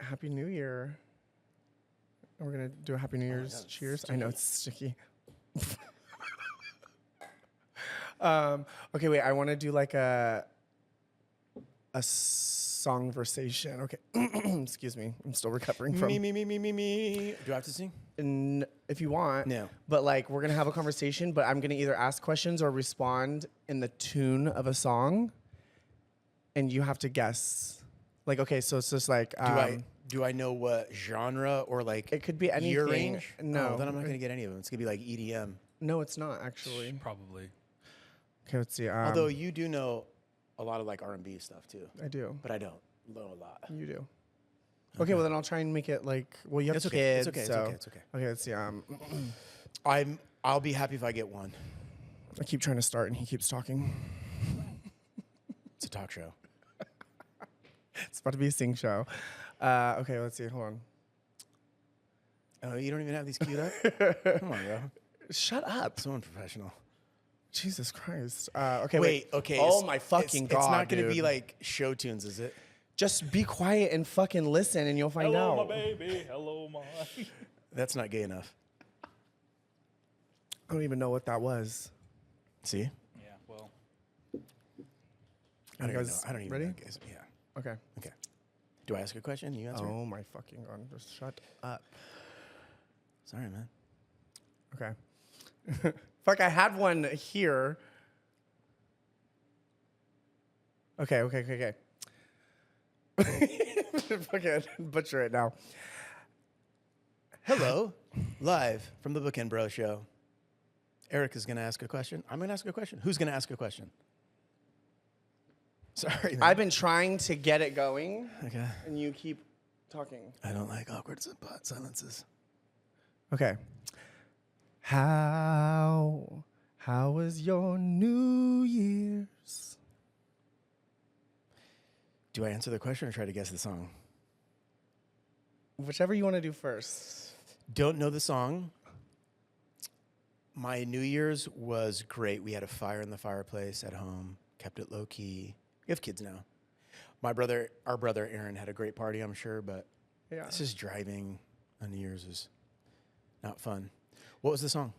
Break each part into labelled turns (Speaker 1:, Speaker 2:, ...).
Speaker 1: Happy New Year. We're going to do a Happy New Year's cheers. I know it's sticky. Okay, wait. I want to do like a song versation. Okay. Excuse me. I'm still recovering from...
Speaker 2: Me. Do I have to sing?
Speaker 1: If you want.
Speaker 2: No.
Speaker 1: But like, we're going to have a conversation, but I'm going to either ask questions or respond in the tune of a song. And you have to guess. Like, okay, so it's just like...
Speaker 2: Do I know what genre or like...
Speaker 1: It could be anything.
Speaker 2: Year range?
Speaker 1: No.
Speaker 2: Oh, then I'm not going to get any of them. It's going to be like EDM.
Speaker 1: No, it's not, actually.
Speaker 3: Probably.
Speaker 1: Okay, let's see.
Speaker 2: Although you do know a lot of like R&B stuff too.
Speaker 1: I do.
Speaker 2: But I don't know a lot.
Speaker 1: You do. Okay, well then I'll try and make it like, well, you have kids.
Speaker 2: It's okay.
Speaker 1: So.
Speaker 2: It's okay.
Speaker 1: Okay, let's see.
Speaker 2: I'll be happy if I get one.
Speaker 1: I keep trying to start and he keeps talking.
Speaker 2: It's a talk show.
Speaker 1: It's about to be a sing show. Okay, let's see. Hold on.
Speaker 2: Oh, you don't even have these queued up? Come on, bro.
Speaker 1: Shut up.
Speaker 2: So unprofessional.
Speaker 1: Jesus Christ. Okay,
Speaker 2: wait. Okay.
Speaker 1: Oh my fucking God,
Speaker 2: It's not going to
Speaker 1: dude.
Speaker 2: be like show tunes, is it?
Speaker 1: Just be quiet and fucking listen and you'll find out.
Speaker 3: Hello, my baby. Hello, my...
Speaker 2: That's not gay enough.
Speaker 1: I don't even know what that was.
Speaker 2: See?
Speaker 3: Yeah, well...
Speaker 2: I don't even know.
Speaker 1: guys
Speaker 2: I don't even
Speaker 1: ready?
Speaker 2: know gays. Yeah.
Speaker 1: Okay.
Speaker 2: Okay. Do I ask a question? You answer?
Speaker 1: Oh my fucking God. Just shut up.
Speaker 2: Sorry, man.
Speaker 1: Okay. Fuck, I had one here. Okay. Fucking butcher it now.
Speaker 2: Hello. Live from the Bookend Bro Show. Erika's going to ask a question. I'm going to ask a question. Who's going to ask a question? Sorry, man.
Speaker 1: I've been trying to get it going,
Speaker 2: Okay.
Speaker 1: and you keep talking.
Speaker 2: I don't like awkward silences.
Speaker 1: Okay. How was your New Year's?
Speaker 2: Do I answer the question or try to guess the song?
Speaker 1: Whichever you want to do first.
Speaker 2: Don't know the song. My New Year's was great. We had a fire in the fireplace at home, kept it low key. We have kids now. Our brother Aaron had a great party, I'm sure, but
Speaker 1: Yeah.
Speaker 2: this is driving on New Year's is not fun. What was the song?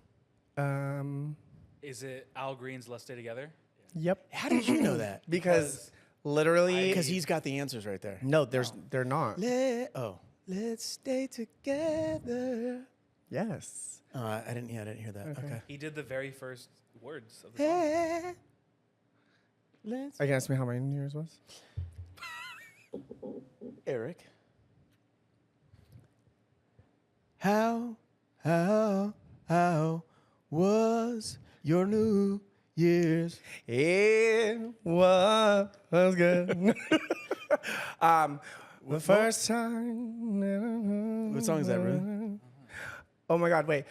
Speaker 3: Is it Al Green's Let's Stay Together?
Speaker 1: Yep.
Speaker 2: How did you know that?
Speaker 1: Because literally,
Speaker 2: Because he's got the answers right there.
Speaker 1: no, they're not.
Speaker 2: Let's stay together.
Speaker 1: Yes.
Speaker 2: I didn't hear that. Okay.
Speaker 3: He did the very first words of the song.
Speaker 2: Let's
Speaker 1: Are you gonna ask me how my New Year's was?
Speaker 2: Eric. How was your New Year's?
Speaker 1: It was good. The first time.
Speaker 2: What song is that, bro?
Speaker 1: Oh my God! Wait.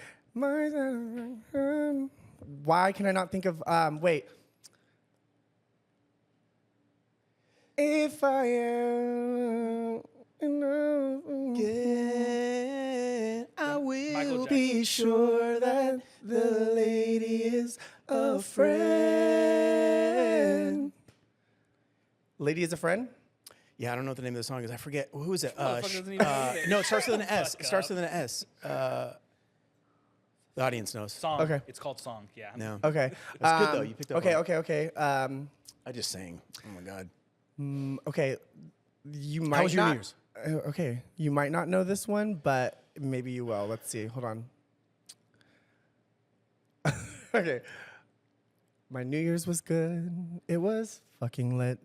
Speaker 1: Why can I not think of? Wait. If I am
Speaker 2: Yeah, I
Speaker 3: Michael
Speaker 2: will
Speaker 3: Jackson.
Speaker 2: be sure that the lady is a friend.
Speaker 1: Lady is a friend?
Speaker 2: Yeah, I don't know what the name of the song is. I forget. Who is it?
Speaker 3: Motherfucker doesn't even know it.
Speaker 2: No, it starts with an S.
Speaker 3: Fuck
Speaker 2: It starts
Speaker 3: up.
Speaker 2: with an S. The audience knows.
Speaker 3: Song.
Speaker 1: Okay.
Speaker 3: It's called Song, yeah.
Speaker 2: No.
Speaker 1: Okay.
Speaker 2: That's good, though. You picked up
Speaker 1: Okay,
Speaker 2: on
Speaker 1: okay.
Speaker 2: I just sang. Oh, my God.
Speaker 1: Okay. You might
Speaker 2: How was your
Speaker 1: not.
Speaker 2: New Year's?
Speaker 1: Okay. You might not know this one, but maybe you will. Let's see. Hold on. Okay. My New Year's was good. It was fucking lit.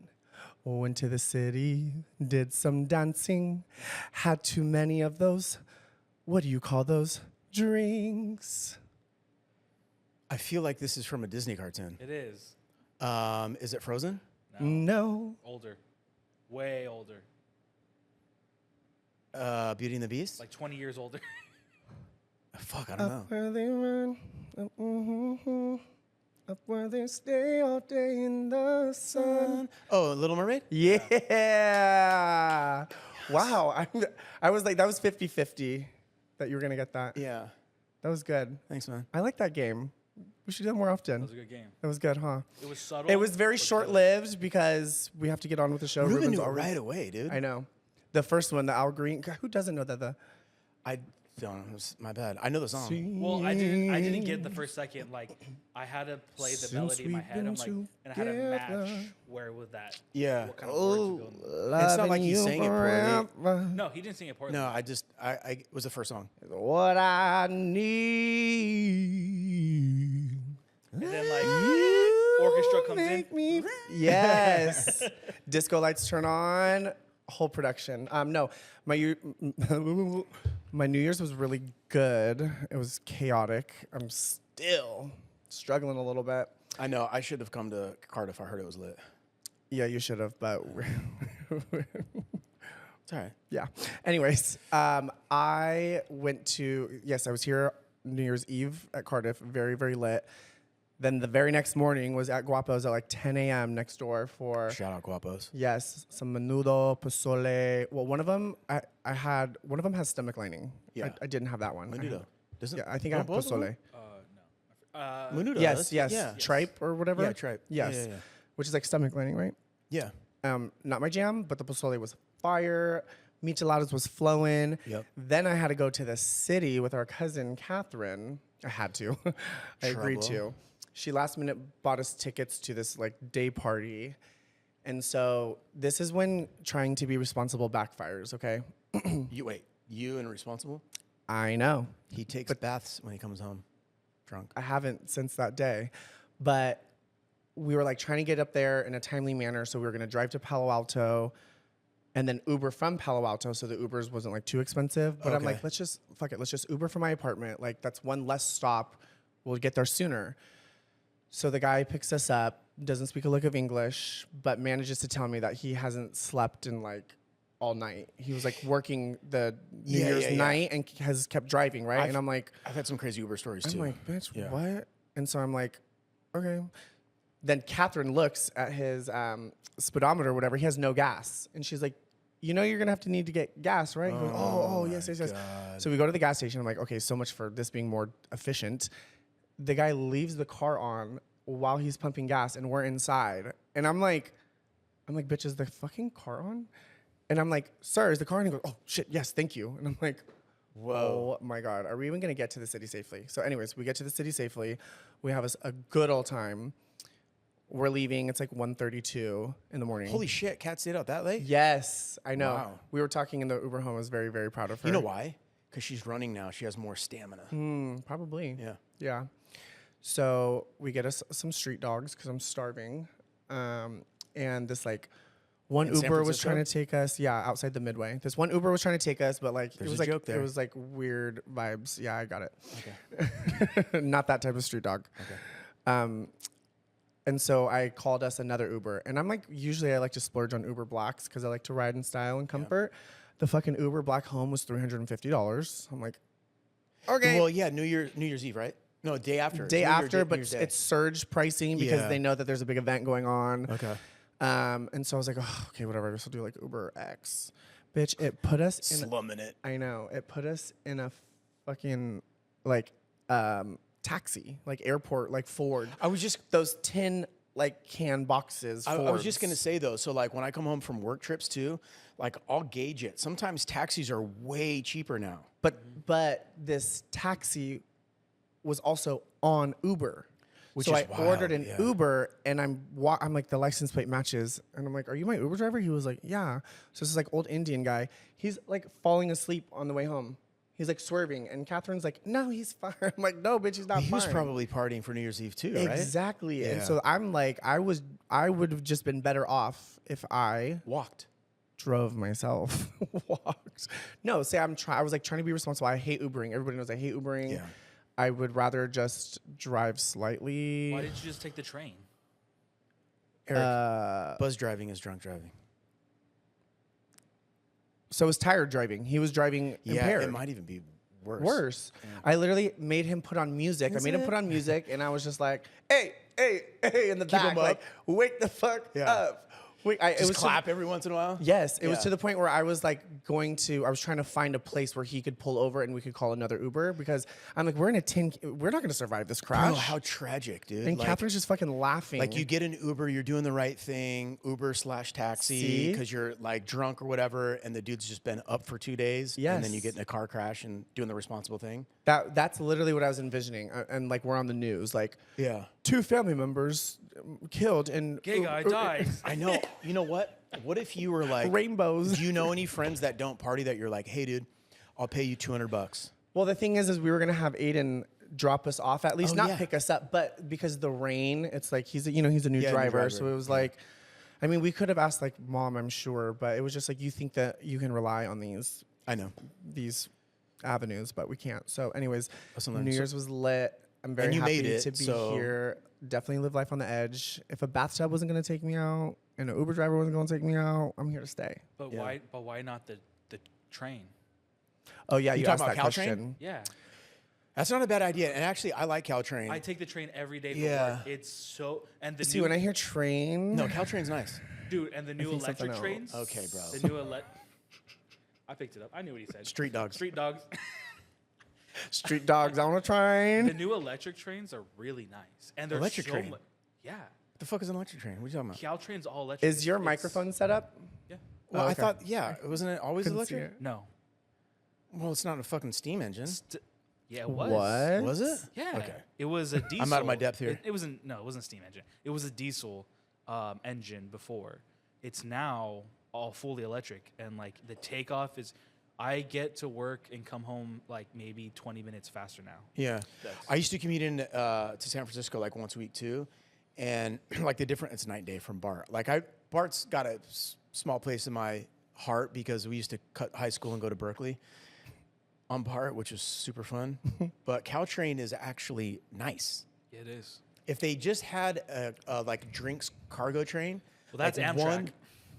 Speaker 1: Went to the city, did some dancing, had too many of those, what do you call those, drinks.
Speaker 2: I feel like this is from a Disney cartoon.
Speaker 3: It is.
Speaker 2: Is it Frozen?
Speaker 1: No.
Speaker 3: Older. Way older.
Speaker 2: Beauty and the Beast?
Speaker 3: Like 20 years older.
Speaker 2: Fuck, I don't know.
Speaker 1: Up where they run, up where they stay all day in the sun.
Speaker 2: Oh, Little Mermaid?
Speaker 1: Yeah. Wow. I was like, that was 50-50 that you were going to get that.
Speaker 2: Yeah.
Speaker 1: That was good.
Speaker 2: Thanks, man.
Speaker 1: I like that game. We should do that more often.
Speaker 3: That was a good game.
Speaker 1: That was good, huh?
Speaker 3: It was subtle.
Speaker 1: It was very
Speaker 3: but
Speaker 1: short-lived because we have to get on with the show.
Speaker 2: Ruben
Speaker 1: Ruben's
Speaker 2: knew it
Speaker 1: already-
Speaker 2: right away, dude.
Speaker 1: I know. The first one, the Al Green. God, who doesn't know that?
Speaker 2: I don't. It was my bad. I know the song.
Speaker 3: Well, I didn't get the first second. Like, I had to play the
Speaker 1: Since
Speaker 3: melody in my
Speaker 1: we've
Speaker 3: head.
Speaker 1: been
Speaker 3: I'm like, and I had to
Speaker 1: together.
Speaker 3: match where was that.
Speaker 2: Yeah.
Speaker 3: What kind of words were going.
Speaker 2: It's not like he sang it poorly.
Speaker 3: No, he didn't sing it poorly.
Speaker 2: No, I it was the first song.
Speaker 1: What I need.
Speaker 3: And then like orchestra comes in.
Speaker 1: Yes. Disco lights turn on. Whole production. No, my New Year's was really good. It was chaotic. I'm still struggling a little bit.
Speaker 2: I know. I should have come to Cardiff. I heard it was lit.
Speaker 1: Yeah, you should have, but
Speaker 2: It's all right.
Speaker 1: yeah. Anyways, I went to, yes, I was here New Year's Eve at Cardiff, very, very lit. Then the very next morning was at Guapo's at like 10 a.m. next door for,
Speaker 2: Shout out Guapos.
Speaker 1: yes, some menudo, pozole. Well, one of them has stomach lining.
Speaker 2: Yeah.
Speaker 1: I didn't have that one.
Speaker 2: Menudo. Doesn't?
Speaker 1: Yeah, I think I have
Speaker 2: both of them?
Speaker 1: pozole.
Speaker 2: Menudo.
Speaker 1: Yes,
Speaker 2: that's-
Speaker 1: yes.
Speaker 2: Yeah.
Speaker 1: Tripe or whatever.
Speaker 2: Yeah, tripe.
Speaker 1: Yes.
Speaker 2: Yeah.
Speaker 1: Which is like stomach lining, right?
Speaker 2: Yeah.
Speaker 1: Not my jam, but the pozole was fire. Micheladas was flowing.
Speaker 2: Yep.
Speaker 1: Then I had to go to the city with our cousin Catherine. I had to. I agreed
Speaker 2: Trouble.
Speaker 1: to. She last minute bought us tickets to this like day party. And so this is when trying to be responsible backfires, okay?
Speaker 2: You and responsible?
Speaker 1: I know.
Speaker 2: He takes baths when he comes home drunk.
Speaker 1: I haven't since that day. But we were like trying to get up there in a timely manner. So we were going to drive to Palo Alto and then Uber from Palo Alto. So the Ubers wasn't like too expensive. But I'm
Speaker 2: Okay.
Speaker 1: like, let's just Uber from my apartment. Like that's one less stop. We'll get there sooner. So the guy picks us up, doesn't speak a lick of English, but manages to tell me that he hasn't slept in like all night. He was like working the New Year's night and has kept driving, right? And I'm like,
Speaker 2: I've had some crazy Uber stories too.
Speaker 1: I'm like, bitch,
Speaker 2: Yeah.
Speaker 1: what? And so I'm like, okay. Then Catherine looks at his speedometer or whatever. He has no gas. And she's like, you know you're going to need to get gas, right? He goes, oh, yes.
Speaker 2: God.
Speaker 1: So we go to the gas station. I'm like, okay, so much for this being more efficient. The guy leaves the car on while he's pumping gas and we're inside. And I'm like, bitch, is the fucking car on? And I'm like, sir, is the car on? And he goes, oh, shit, yes, thank you. And I'm like,
Speaker 2: Whoa.
Speaker 1: oh my God, are we even gonna get to the city safely? So anyways, we get to the city safely. We have a good old time. We're leaving, it's like 1:32 in the morning.
Speaker 2: Holy shit, Kat stayed out that late?
Speaker 1: Yes, I know.
Speaker 2: Wow.
Speaker 1: We were talking in the Uber home. I was very, very proud of her.
Speaker 2: You know why? Because she's running now. She has more stamina.
Speaker 1: Probably.
Speaker 2: Yeah.
Speaker 1: Yeah. So we get us some street dogs because I'm starving. And this like one
Speaker 2: In San
Speaker 1: Uber was
Speaker 2: Francisco?
Speaker 1: trying to take us, outside the Midway. This one Uber was trying to take us, but like
Speaker 2: There's
Speaker 1: it was
Speaker 2: a
Speaker 1: like
Speaker 2: joke there.
Speaker 1: it was like weird vibes. Yeah, I got it.
Speaker 2: Okay.
Speaker 1: Not that type of street dog.
Speaker 2: Okay.
Speaker 1: And so I called us another Uber. And I'm like, usually I like to splurge on Uber Blacks because I like to ride in style and comfort. The fucking Uber Black home was $350. I'm like, okay.
Speaker 2: Well, yeah, New Year's Eve, right? No, day after.
Speaker 1: Day
Speaker 2: It's New
Speaker 1: after,
Speaker 2: Year's
Speaker 1: but
Speaker 2: New Year's Day.
Speaker 1: it's surge pricing because
Speaker 2: Yeah.
Speaker 1: they know that there's a big event going on.
Speaker 2: Okay.
Speaker 1: And so I was like, oh, okay, whatever. I guess I'll do like Uber X. Bitch, it put us in.
Speaker 2: Slumming it.
Speaker 1: I know. It put us in a fucking like taxi, like airport, like Ford.
Speaker 2: I was just
Speaker 1: Those tin like can boxes.
Speaker 2: I was just
Speaker 1: Fords.
Speaker 2: gonna say though, so like when I come home from work trips too, like I'll gauge it. Sometimes taxis are way cheaper now.
Speaker 1: But this taxi was also on Uber.
Speaker 2: Which
Speaker 1: so
Speaker 2: is
Speaker 1: I ordered an
Speaker 2: wild, yeah.
Speaker 1: Uber, and I'm like, the license plate matches, and I'm like, are you my Uber driver? He was like, yeah. So this is like old Indian guy. He's like falling asleep on the way home. He's like swerving, and Catherine's like, no, he's fine. I'm like, no, bitch, he's not
Speaker 2: He
Speaker 1: fine.
Speaker 2: was probably partying for New Year's Eve too, right?
Speaker 1: Exactly. And
Speaker 2: Yeah.
Speaker 1: so I'm like, I would have just been better off if I
Speaker 2: Walked.
Speaker 1: drove myself. Walked. No, I was like trying to be responsible. I hate Ubering. Everybody knows I hate Ubering.
Speaker 2: Yeah.
Speaker 1: I would rather just drive slightly.
Speaker 3: Why didn't you just take the train?
Speaker 2: Eric, buzz driving is drunk driving.
Speaker 1: So it was tired driving. He was driving impaired.
Speaker 2: Yeah, it might even be worse.
Speaker 1: Worse. I literally made him put on music.
Speaker 2: Is
Speaker 1: I made him
Speaker 2: it?
Speaker 1: put on music, and I was just like, hey, in the back,
Speaker 2: him up.
Speaker 1: like, wake the fuck
Speaker 2: Yeah.
Speaker 1: up. Wait, it
Speaker 2: Just
Speaker 1: was
Speaker 2: clap every once in a while?
Speaker 1: Yes, it was
Speaker 2: Yeah.
Speaker 1: to the point where I was like I was trying to find a place where he could pull over and we could call another Uber because I'm like, we're not going to survive this crash.
Speaker 2: Bro, how tragic, dude.
Speaker 1: and
Speaker 2: Like,
Speaker 1: Catherine's just fucking laughing.
Speaker 2: like you get an Uber, you're doing the right thing, Uber/taxi,
Speaker 1: See?
Speaker 2: because you're like drunk or whatever, and the dude's just been up for 2 days. And then you
Speaker 1: Yes.
Speaker 2: get in a car crash and doing the responsible thing.
Speaker 1: That's literally what I was envisioning. And like we're on the news, like
Speaker 2: Yeah.
Speaker 1: 2 family members killed and
Speaker 3: Gay guy died.
Speaker 2: I know. You know what? What if you were like,
Speaker 1: Rainbows.
Speaker 2: do you know any friends that don't party that you're like, hey, dude, I'll pay you $200?
Speaker 1: Well, the thing is we were gonna have Aiden drop us off at least,
Speaker 2: Oh,
Speaker 1: not
Speaker 2: yeah.
Speaker 1: pick us up, but because of the rain, it's like he's a new
Speaker 2: Yeah,
Speaker 1: driver,
Speaker 2: new
Speaker 1: so
Speaker 2: driver.
Speaker 1: it was like, I mean, we could have asked like mom, I'm sure, but it was just like you think that you can rely on
Speaker 2: I know.
Speaker 1: these avenues, but we can't. So, anyways,
Speaker 2: Lesson learned.
Speaker 1: New
Speaker 2: So-
Speaker 1: Year's was lit. I'm very
Speaker 2: And you
Speaker 1: happy
Speaker 2: made it,
Speaker 1: to be
Speaker 2: so-
Speaker 1: here. Definitely live life on the edge. If a bathtub wasn't gonna take me out and an Uber driver wasn't gonna take me out, I'm here to stay.
Speaker 3: But
Speaker 2: Yeah.
Speaker 3: why not the train?
Speaker 1: Oh yeah,
Speaker 2: You
Speaker 1: you,
Speaker 2: talking
Speaker 1: asked
Speaker 2: about
Speaker 1: that
Speaker 2: Caltrain?
Speaker 1: question.
Speaker 3: Yeah.
Speaker 2: That's not a bad idea. And actually, I like Caltrain.
Speaker 3: I take the train every day for
Speaker 2: Yeah.
Speaker 3: work. It's so and the
Speaker 1: See,
Speaker 3: new,
Speaker 1: when I hear train,
Speaker 2: No, Caltrain's nice.
Speaker 3: dude and the new
Speaker 1: think something
Speaker 3: electric trains.
Speaker 1: else.
Speaker 2: Okay, bro.
Speaker 3: The new I picked it up. I knew what he said.
Speaker 2: Street dogs.
Speaker 3: Street dogs.
Speaker 1: street dogs on a train.
Speaker 3: The new electric trains are really nice, and they're
Speaker 2: Electric
Speaker 3: so
Speaker 2: train?
Speaker 3: yeah,
Speaker 2: What the fuck is an electric train? What are you talking about?
Speaker 3: Caltrain's all electric.
Speaker 1: Is your
Speaker 3: It's-
Speaker 1: microphone set up?
Speaker 3: Yeah.
Speaker 2: Well,
Speaker 1: Oh,
Speaker 2: I
Speaker 1: okay.
Speaker 2: thought, yeah, wasn't it always
Speaker 1: Couldn't see
Speaker 2: electric?
Speaker 1: it.
Speaker 3: No.
Speaker 2: Well, it's not a fucking steam engine.
Speaker 3: Yeah, it was.
Speaker 1: What?
Speaker 2: Was it?
Speaker 3: Yeah.
Speaker 2: Okay.
Speaker 3: It was a diesel.
Speaker 2: I'm out of my depth here.
Speaker 3: It wasn't. No, it wasn't a steam engine. It was a diesel engine before. It's now all fully electric, and like the takeoff is. I get to work and come home like maybe 20 minutes faster now.
Speaker 2: Yeah.
Speaker 3: That's-
Speaker 2: I used to commute in to San Francisco like once a week too. And like it's night and day from Bart. Like Bart's got a small place in my heart because we used to cut high school and go to Berkeley on Bart, which was super fun. But Caltrain is actually nice.
Speaker 3: Yeah, it is.
Speaker 2: If they just had a like drinks cargo train.
Speaker 3: Well, that's
Speaker 2: like
Speaker 3: Amtrak.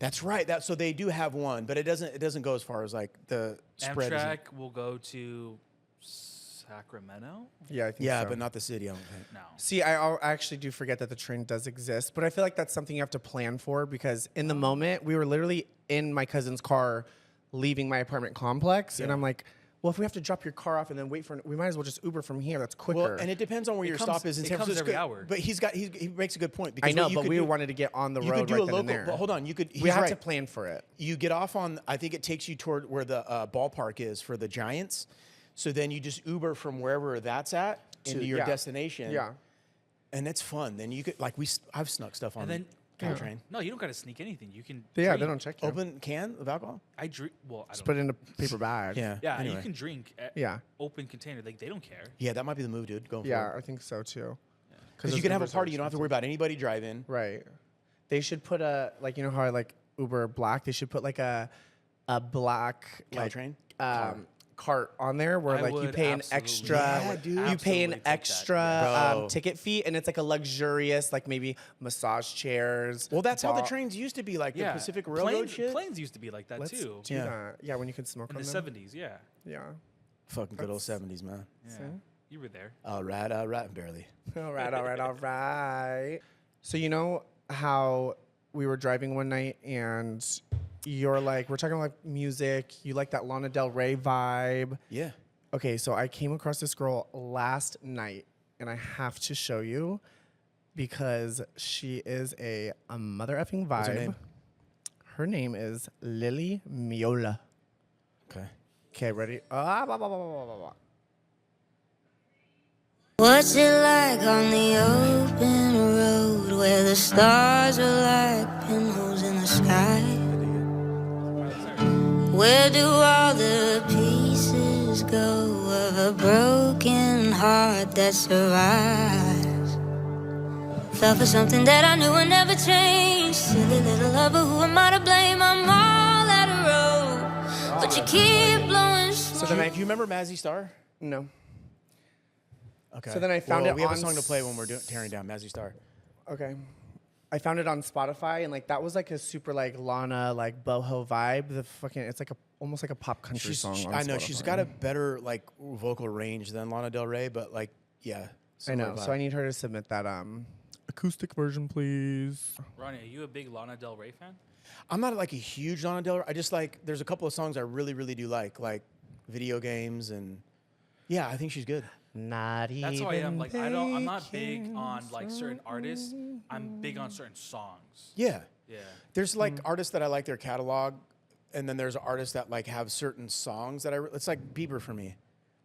Speaker 2: That's right. So they do have one, but it doesn't go as far as like the spread.
Speaker 3: Amtrak will go to Sacramento.
Speaker 1: Yeah, I think
Speaker 2: Yeah,
Speaker 1: so.
Speaker 2: but not the city, I don't think.
Speaker 3: No.
Speaker 1: See, I actually do forget that the train does exist, but I feel like that's something you have to plan for because in the moment we were literally in my cousin's car leaving my apartment complex, and I'm like, well, if we have to drop your car off and then wait we might as well just Uber from here. That's quicker.
Speaker 2: Well, and it depends on where your
Speaker 3: comes-
Speaker 2: stop is in
Speaker 3: it
Speaker 2: San
Speaker 3: comes
Speaker 2: Francisco.
Speaker 3: every hour.
Speaker 2: But he makes a good point.
Speaker 1: I
Speaker 2: Because
Speaker 1: know,
Speaker 2: what you
Speaker 1: but
Speaker 2: could
Speaker 1: we
Speaker 2: do-
Speaker 1: wanted to get on the
Speaker 2: you
Speaker 1: road
Speaker 2: could do
Speaker 1: right
Speaker 2: a
Speaker 1: then
Speaker 2: local.
Speaker 1: and there.
Speaker 2: But hold on, you could.
Speaker 1: we
Speaker 2: he's
Speaker 1: had
Speaker 2: right.
Speaker 1: to plan for it.
Speaker 2: You get off on. I think it takes you toward where the ballpark is for the Giants. So then you just Uber from wherever that's at into your
Speaker 1: yeah.
Speaker 2: destination.
Speaker 1: Yeah.
Speaker 2: And it's fun. Then you could I've snuck stuff on
Speaker 3: then-
Speaker 2: Caltrain.
Speaker 3: No, you don't got to sneak anything. You can.
Speaker 1: Yeah,
Speaker 3: drink.
Speaker 1: they don't check you.
Speaker 2: Open can of alcohol.
Speaker 3: I drink. Well, I
Speaker 1: Just
Speaker 3: don't.
Speaker 1: put it in a paper bag.
Speaker 2: Yeah.
Speaker 3: Yeah,
Speaker 2: Anyway.
Speaker 3: you can drink.
Speaker 1: Yeah.
Speaker 3: Open container. Like they don't care.
Speaker 2: Yeah, that might be the move, dude. Going
Speaker 1: Yeah,
Speaker 2: forward.
Speaker 1: I think so too.
Speaker 2: Because you
Speaker 1: those
Speaker 2: can have a
Speaker 1: Ubers are
Speaker 2: party. You don't have to worry about anybody driving.
Speaker 1: Right. They should put you know how I like Uber Black? They should put like a black
Speaker 2: Caltrain?
Speaker 1: cart on there where
Speaker 3: I
Speaker 1: like you
Speaker 3: would
Speaker 1: pay an
Speaker 3: absolutely-
Speaker 1: extra
Speaker 2: Yeah, dude.
Speaker 1: you pay
Speaker 3: Absolutely
Speaker 1: an
Speaker 3: take that,
Speaker 1: extra
Speaker 2: Bro.
Speaker 1: ticket fee and it's like a luxurious like maybe massage chairs.
Speaker 2: Well, that's how the
Speaker 1: bar-
Speaker 2: trains used to be, like
Speaker 3: Yeah.
Speaker 2: the Pacific Railroad shit.
Speaker 3: Planes used to be like that
Speaker 1: Let's
Speaker 3: too.
Speaker 1: do
Speaker 2: Yeah.
Speaker 1: that. Yeah, when you can smoke
Speaker 3: In
Speaker 1: on
Speaker 3: the
Speaker 1: them.
Speaker 3: 70s, yeah.
Speaker 1: Yeah.
Speaker 2: Fucking good old 70s, man.
Speaker 3: Yeah. You were there.
Speaker 2: All right, barely.
Speaker 1: All right, all right, all right. So you know how we were driving one night and you're like, we're talking like music. You like that Lana Del Rey vibe.
Speaker 2: Yeah.
Speaker 1: Okay, so I came across this girl last night and I have to show you because she is a mother effing vibe.
Speaker 2: What's her name?
Speaker 1: Her name is Lily Miola.
Speaker 2: Okay.
Speaker 1: Okay, ready?
Speaker 4: What's it like on the open road where the stars are like pinholes in the sky? Where do all the pieces go of a broken heart that survives? Fell for something that I knew would never change. Silly little lover, who am I to blame? I'm all out of road, but you keep blowing
Speaker 1: So
Speaker 4: smoke.
Speaker 1: then
Speaker 2: Do you remember Mazzy Star?
Speaker 1: No.
Speaker 2: Okay.
Speaker 1: So then I found it
Speaker 2: We have
Speaker 1: on
Speaker 2: a song to play when we're tearing down Mazzy Star.
Speaker 1: Okay. I found it on Spotify and like that was like a super like Lana like boho vibe. The fucking it's like almost like a pop country song. On
Speaker 2: I know she's
Speaker 1: Spotify.
Speaker 2: got a better like vocal range than Lana Del Rey, but like yeah.
Speaker 1: I know.
Speaker 2: similar
Speaker 1: So I
Speaker 2: vibe.
Speaker 1: need her to submit that Acoustic version, please.
Speaker 3: Ronnie, are you a big Lana Del Rey fan?
Speaker 2: I'm not like a huge Lana Del Rey. I just like, there's a couple of songs I really, really do like Video Games, and yeah, I think she's good.
Speaker 1: Not even.
Speaker 3: That's how I am. Like I'm not big on like certain artists. I'm big on certain songs.
Speaker 2: Yeah.
Speaker 3: Yeah.
Speaker 2: There's like artists that I like their catalog, and then there's artists that like have certain songs that it's like Bieber for me.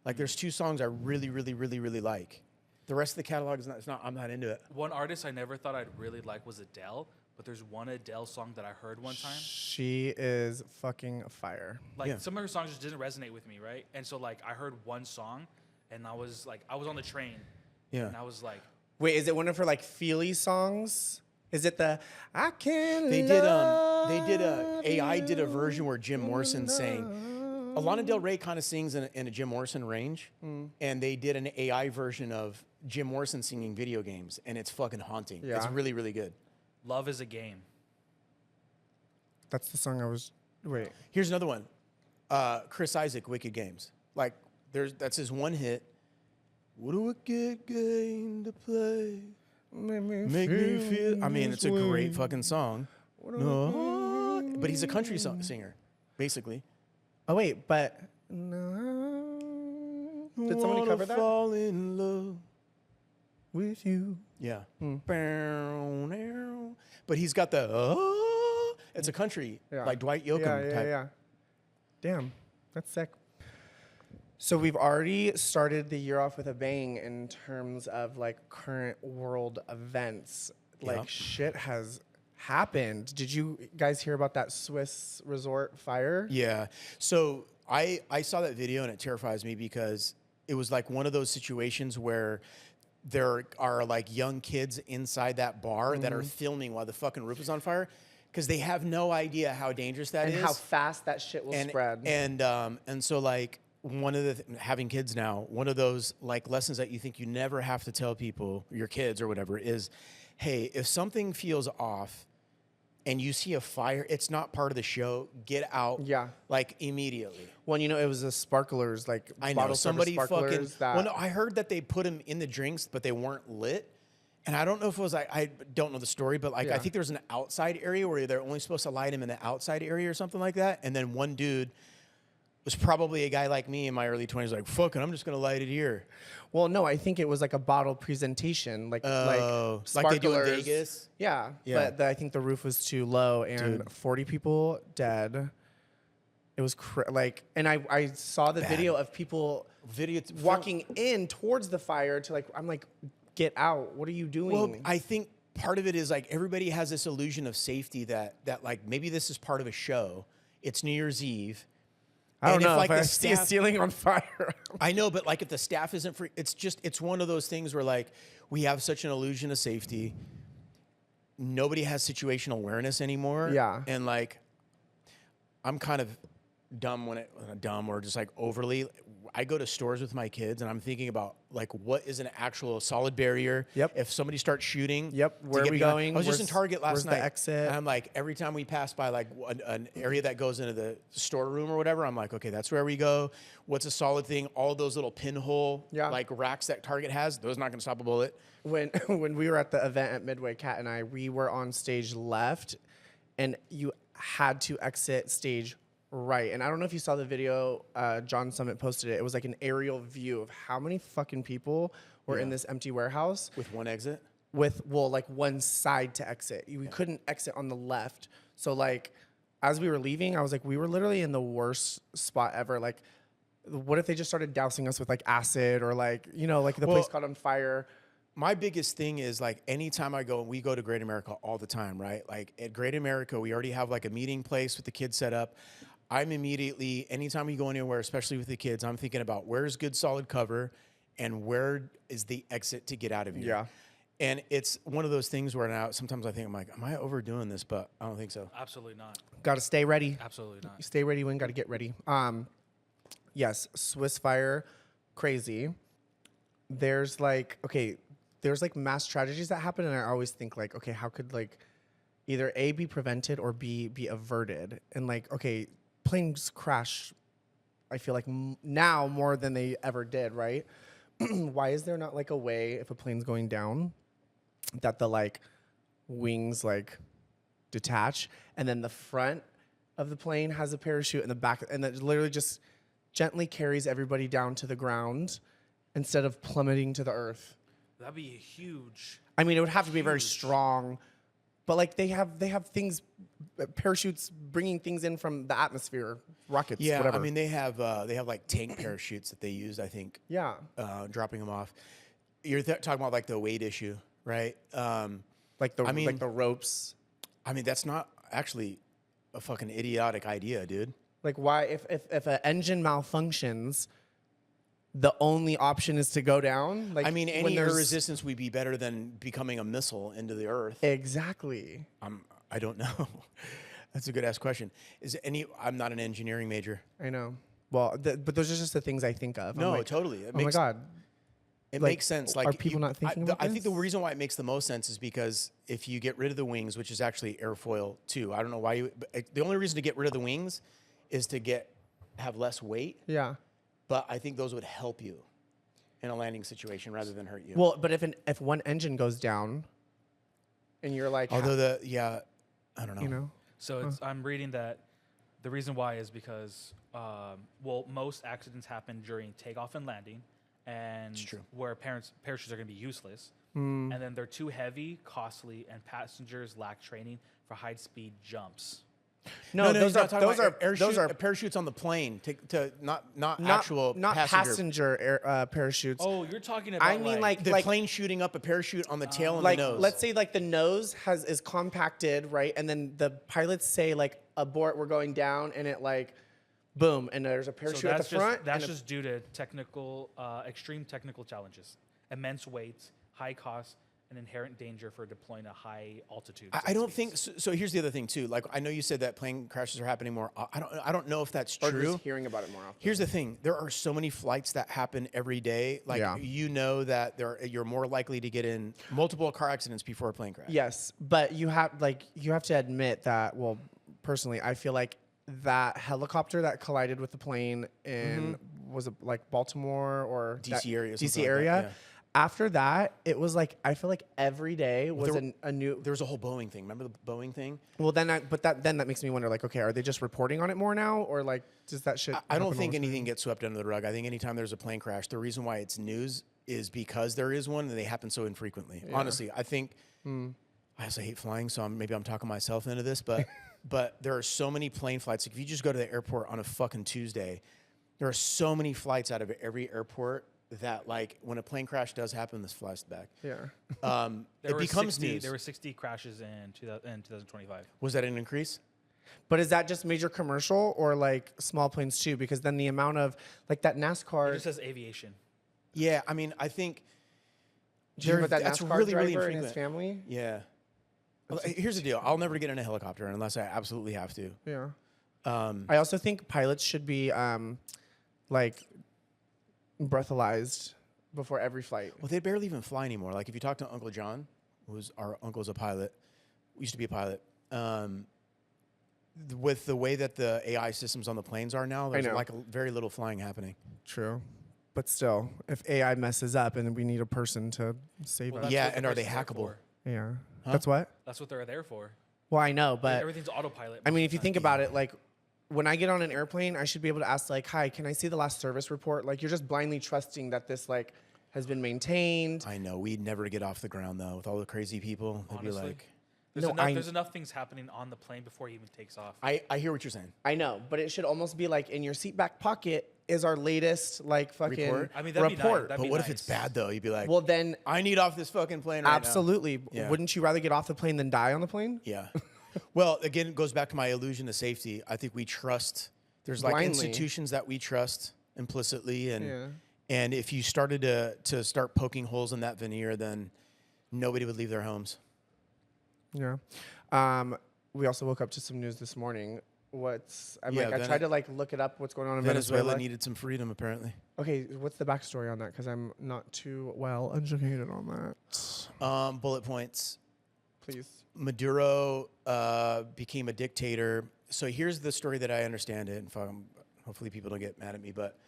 Speaker 2: Like there's 2 songs I really, really, really, really like. The rest of the catalog is not, I'm not into it.
Speaker 3: One artist I never thought I'd really like was Adele, but there's one Adele song that I heard one time.
Speaker 1: She is fucking fire.
Speaker 3: Like
Speaker 2: Yeah.
Speaker 3: some of her songs just didn't resonate with me, right? And so like I heard one song, and I was on the train,
Speaker 2: Yeah.
Speaker 3: and I was like,
Speaker 1: Wait, is it one of her like feely songs? Is it the I can't?
Speaker 2: They did AI did a version where Jim Morrison sang. Lana Del Rey kind of sings in a Jim Morrison range, and they did an AI version of Jim Morrison singing Video Games, and it's fucking haunting.
Speaker 1: Yeah.
Speaker 2: It's really, really good.
Speaker 3: "Love Is a Game."
Speaker 1: That's the song I was. Wait.
Speaker 2: Here's another one. Chris Isaac, Wicked Games. Like that's his one hit. What a wicked game to play. Make me feel. I mean, it's a great fucking song. No, but he's a country singer, basically.
Speaker 1: Oh wait, but no. Did somebody cover that?
Speaker 2: Fall in love
Speaker 1: With you.
Speaker 2: Yeah. But he's got the. It's a country,
Speaker 1: Yeah.
Speaker 2: like Dwight Yoakam type.
Speaker 1: Yeah. Damn, that's sick. So we've already started the year off with a bang in terms of like current world events. Like
Speaker 2: Yep.
Speaker 1: shit has happened. Did you guys hear about that Swiss resort fire?
Speaker 2: Yeah. So I saw that video and it terrifies me because it was like one of those situations where there are like young kids inside that bar that are filming while the fucking roof is on fire because they have no idea how dangerous that is
Speaker 1: And how fast that shit will spread.
Speaker 2: And so like one of the having kids now, one of those like lessons that you think you never have to tell people, your kids or whatever, is, hey, if something feels off and you see a fire, it's not part of the show. Get out,
Speaker 1: Yeah.
Speaker 2: like immediately.
Speaker 1: Well, you know, it was the sparklers, like
Speaker 2: I know
Speaker 1: bottle
Speaker 2: somebody
Speaker 1: service
Speaker 2: fucking.
Speaker 1: sparklers that.
Speaker 2: Well, no, I heard that they put them in the drinks, but they weren't lit. And I don't know if it was like I don't know the story, but like
Speaker 1: Yeah.
Speaker 2: I think there was an outside area where they're only supposed to light them in the outside area or something like that. And then one dude was probably a guy like me in my early 20s, like, fuck it, I'm just gonna light it here.
Speaker 1: Well, no, I think it was like a bottle presentation, like
Speaker 2: Oh, like they do in
Speaker 1: sparklers.
Speaker 2: Vegas?
Speaker 1: Yeah,
Speaker 2: Yeah.
Speaker 1: but I think the roof was too low, and
Speaker 2: Dude.
Speaker 1: 40 people dead. It was like, and I saw the video of people walking in towards the fire to like, I'm like, get out! What are you doing?
Speaker 2: Well, I think part of it is like everybody has this illusion of safety that like maybe this is part of a show. It's New Year's Eve.
Speaker 1: I don't
Speaker 2: and
Speaker 1: know.
Speaker 2: if, like,
Speaker 1: if I
Speaker 2: the
Speaker 1: see a
Speaker 2: staff-
Speaker 1: ceiling on fire.
Speaker 2: I know, but like if the staff isn't free, it's one of those things where like we have such an illusion of safety. Nobody has situational awareness anymore.
Speaker 1: Yeah.
Speaker 2: And like I'm kind of dumb dumb or just like overly. I go to stores with my kids and I'm thinking about like what is an actual solid barrier.
Speaker 1: Yep.
Speaker 2: If somebody starts shooting.
Speaker 1: Yep.
Speaker 2: to
Speaker 1: Where are
Speaker 2: get
Speaker 1: we
Speaker 2: behind-
Speaker 1: going?
Speaker 2: I was just in
Speaker 1: Where's-
Speaker 2: Target last
Speaker 1: where's the
Speaker 2: night.
Speaker 1: exit?
Speaker 2: And I'm like, every time we pass by like an area that goes into the storeroom or whatever, I'm like, okay, that's where we go. What's a solid thing? All those little pinhole like racks that Target has, those not gonna stop a bullet.
Speaker 1: When we were at the event at Midway, Kat and I, we were on stage left, and you had to exit stage right. And I don't know if you saw the video. John Summit posted it. It was like an aerial view of how many fucking people were in this empty warehouse
Speaker 2: With one exit?
Speaker 1: with like one side to exit. We couldn't exit on the left. So like as we were leaving, I was like, we were literally in the worst spot ever. Like, what if they just started dousing us with like acid or like, you know, like the place caught on fire?
Speaker 2: My biggest thing is like anytime I go, we go to Great America all the time, right? Like at Great America, we already have like a meeting place with the kids set up. I'm immediately, anytime we go anywhere, especially with the kids, I'm thinking about where's good solid cover and where is the exit to get out of here.
Speaker 1: Yeah.
Speaker 2: And it's one of those things where now sometimes I think I'm like, am I overdoing this? But I don't think so.
Speaker 3: Absolutely not.
Speaker 1: Got to stay ready.
Speaker 3: Absolutely not.
Speaker 1: Stay ready when got to get ready. Yes, Swiss fire, crazy. There's like mass tragedies that happen, and I always think like, okay, how could like either A, be prevented, or B, be averted? And like, okay, planes crash, I feel like now more than they ever did, right? Why is there not like a way if a plane's going down that the like wings like detach, and then the front of the plane has a parachute, and the back, and that literally just gently carries everybody down to the ground instead of plummeting to the earth.
Speaker 3: That'd be a huge.
Speaker 1: I mean, it would have to be very
Speaker 3: Huge.
Speaker 1: strong, but like they have things, parachutes bringing things in from the atmosphere, rockets,
Speaker 2: Yeah,
Speaker 1: whatever.
Speaker 2: I mean they have like tank parachutes that they use. I think
Speaker 1: yeah,
Speaker 2: dropping them off. You're talking about like the weight issue, right?
Speaker 1: like the
Speaker 2: I mean-
Speaker 1: like the ropes.
Speaker 2: I mean that's not actually a fucking idiotic idea, dude.
Speaker 1: Like why, if an engine malfunctions, the only option is to go down. Like
Speaker 2: I mean,
Speaker 1: when
Speaker 2: any air
Speaker 1: there's-
Speaker 2: resistance would be better than becoming a missile into the earth.
Speaker 1: Exactly.
Speaker 2: I don't know. That's a good ass question. I'm not an engineering major.
Speaker 1: I know. Well, but those are just the things I think of. I'm
Speaker 2: No,
Speaker 1: like,
Speaker 2: totally. It
Speaker 1: Oh my
Speaker 2: makes,
Speaker 1: God.
Speaker 2: It
Speaker 1: like,
Speaker 2: makes sense.
Speaker 1: are
Speaker 2: Like
Speaker 1: people not thinking about
Speaker 2: I think the
Speaker 1: this?
Speaker 2: reason why it makes the most sense is because if you get rid of the wings, which is actually airfoil too. I don't know why you. But the only reason to get rid of the wings is to have less weight.
Speaker 1: Yeah.
Speaker 2: But I think those would help you in a landing situation rather than hurt you.
Speaker 1: Well, but if one engine goes down, and you're like,
Speaker 2: Although I don't know.
Speaker 1: you know,
Speaker 3: So it's, I'm reading that the reason why is because, most accidents happen during takeoff and landing, and
Speaker 2: It's true.
Speaker 3: where parachutes are going to be useless, and then they're too heavy, costly, and passengers lack training for high-speed jumps.
Speaker 1: no,
Speaker 2: he's not talking about
Speaker 1: those are
Speaker 2: parachutes on the plane to not
Speaker 1: not
Speaker 2: actual
Speaker 1: not passenger air, parachutes.
Speaker 3: Oh, you're talking about
Speaker 1: I mean, like
Speaker 2: the plane shooting up a parachute on the tail and
Speaker 1: like
Speaker 2: the nose.
Speaker 1: let's say like the nose is compacted, right, and then the pilots say like abort, we're going down, and it like boom, and there's a
Speaker 3: so
Speaker 1: parachute at the front.
Speaker 3: That's
Speaker 1: and
Speaker 3: just due to extreme technical challenges, immense weight, high cost, and inherent danger for deploying at high altitude.
Speaker 2: I don't think so. So here's the other thing too. Like I know you said that plane crashes are happening more. I don't know if that's
Speaker 1: or
Speaker 2: true.
Speaker 1: just hearing about it more often.
Speaker 2: Here's the thing: there are so many flights that happen every day. Like
Speaker 1: Yeah.
Speaker 2: you know that you're more likely to get in multiple car accidents before a plane crash.
Speaker 1: Yes, but you have to admit that. Well, personally, I feel like that helicopter that collided with the plane in was it like Baltimore or
Speaker 2: DC area,
Speaker 1: DC
Speaker 2: something like
Speaker 1: area.
Speaker 2: that, yeah.
Speaker 1: After that, it was like I feel like every day was
Speaker 2: there-
Speaker 1: a new.
Speaker 2: There was a whole Boeing thing. Remember the Boeing thing?
Speaker 1: Well, then that makes me wonder. Like, okay, are they just reporting on it more now, or like does that shit?
Speaker 2: I don't
Speaker 1: happen
Speaker 2: think
Speaker 1: all the
Speaker 2: anything
Speaker 1: time?
Speaker 2: gets swept under the rug. I think anytime there's a plane crash, the reason why it's news is because there is one and they happen so infrequently. Honestly, I think I also hate flying, so maybe I'm talking myself into this, but but there are so many plane flights. Like if you just go to the airport on a fucking Tuesday, there are so many flights out of every airport that like when a plane crash does happen, this flies back.
Speaker 1: Yeah.
Speaker 2: It becomes
Speaker 3: 60,
Speaker 2: news.
Speaker 3: There were 60 crashes in 2025.
Speaker 2: Was that an increase?
Speaker 1: But is that just major commercial or like small planes too? Because then the amount of like that
Speaker 3: It
Speaker 1: NASCAR.
Speaker 3: just says aviation.
Speaker 2: Yeah, I mean, I think
Speaker 1: Do you hear about that
Speaker 2: that's
Speaker 1: NASCAR
Speaker 2: really, really
Speaker 1: driver and his
Speaker 2: infrequent.
Speaker 1: family?
Speaker 2: Yeah. Well, here's the deal. I'll never get in a helicopter unless I absolutely have to.
Speaker 1: Yeah. I also think pilots should be like breathalyzed before every flight.
Speaker 2: Well, they barely even fly anymore. Like if you talk to Uncle John, who's our uncle's a pilot, used to be a pilot. With the way that the AI systems on the planes are now, there's
Speaker 1: know.
Speaker 2: like very little flying happening.
Speaker 1: True. But still, if AI messes up and we need a person to save
Speaker 3: Well,
Speaker 1: us.
Speaker 3: that's
Speaker 2: Yeah,
Speaker 3: what the
Speaker 2: and are they
Speaker 3: person's there
Speaker 2: hackable?
Speaker 3: for.
Speaker 1: Yeah. That's what?
Speaker 3: That's what they're there for.
Speaker 1: Well, I know, but
Speaker 3: Everything's autopilot.
Speaker 1: I mean,
Speaker 3: most
Speaker 1: if you
Speaker 3: of the
Speaker 1: think
Speaker 3: time.
Speaker 1: about it, like when I get on an airplane, I should be able to ask like, "Hi, can I see the last service report?" Like you're just blindly trusting that this like has been maintained.
Speaker 2: I know. We'd never get off the ground though with all the crazy people. They'd be
Speaker 3: Honestly.
Speaker 2: like,
Speaker 3: There's enough things happening on the plane before he even takes off.
Speaker 2: I hear what you're saying.
Speaker 1: I know, but it should almost be like in your seat back pocket is our latest like fucking
Speaker 2: Report?
Speaker 3: I mean, that'd be nice.
Speaker 1: report.
Speaker 3: That'd
Speaker 2: But
Speaker 3: be
Speaker 2: what if it's
Speaker 3: nice.
Speaker 2: bad though? You'd be like,
Speaker 1: Well, then
Speaker 2: I need off this fucking plane right now.
Speaker 1: absolutely.
Speaker 2: Yeah.
Speaker 1: Wouldn't you rather get off the plane than die on the plane?
Speaker 2: Yeah. Well, again, it goes back to my illusion of safety. I think we trust. There's like
Speaker 1: Blindly.
Speaker 2: institutions that we trust implicitly, and
Speaker 1: Yeah.
Speaker 2: and if you started to start poking holes in that veneer, then nobody would leave their homes.
Speaker 1: Yeah. We also woke up to some news this morning. I
Speaker 2: Yeah,
Speaker 1: tried to like look it up. What's going on in
Speaker 2: Venezuela
Speaker 1: Venezuela?
Speaker 2: needed some freedom, apparently.
Speaker 1: Okay, what's the backstory on that? Because I'm not too well educated on that.
Speaker 2: Bullet points.
Speaker 1: Please.
Speaker 2: Maduro became a dictator. So here's the story that I understand it. And hopefully people don't get mad at me, but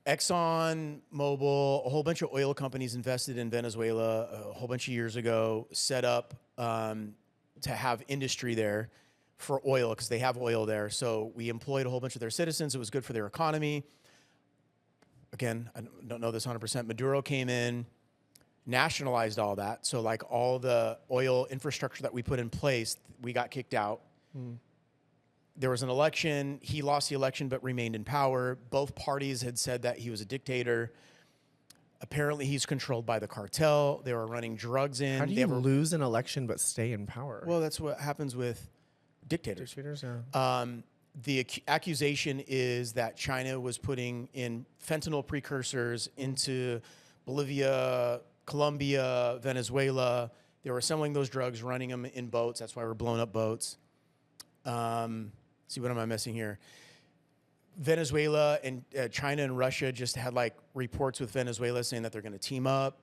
Speaker 2: Exxon Mobil, a whole bunch of oil companies invested in Venezuela a whole bunch of years ago, set up to have industry there for oil because they have oil there. So we employed a whole bunch of their citizens. It was good for their economy. Again, I don't know this 100%. Maduro came in, nationalized all that. So like all the oil infrastructure that we put in place, we got kicked out. There was an election. He lost the election but remained in power. Both parties had said that he was a dictator. Apparently, he's controlled by the cartel. They were running drugs in.
Speaker 1: How do you lose an election but stay in power?
Speaker 2: Well, that's what happens with dictators.
Speaker 1: Yeah.
Speaker 2: The accusation is that China was putting in fentanyl precursors into Bolivia, Colombia, Venezuela. They were assembling those drugs, running them in boats. That's why we're blowing up boats. See, what am I missing here? Venezuela and China and Russia just had like reports with Venezuela saying that they're going to team up.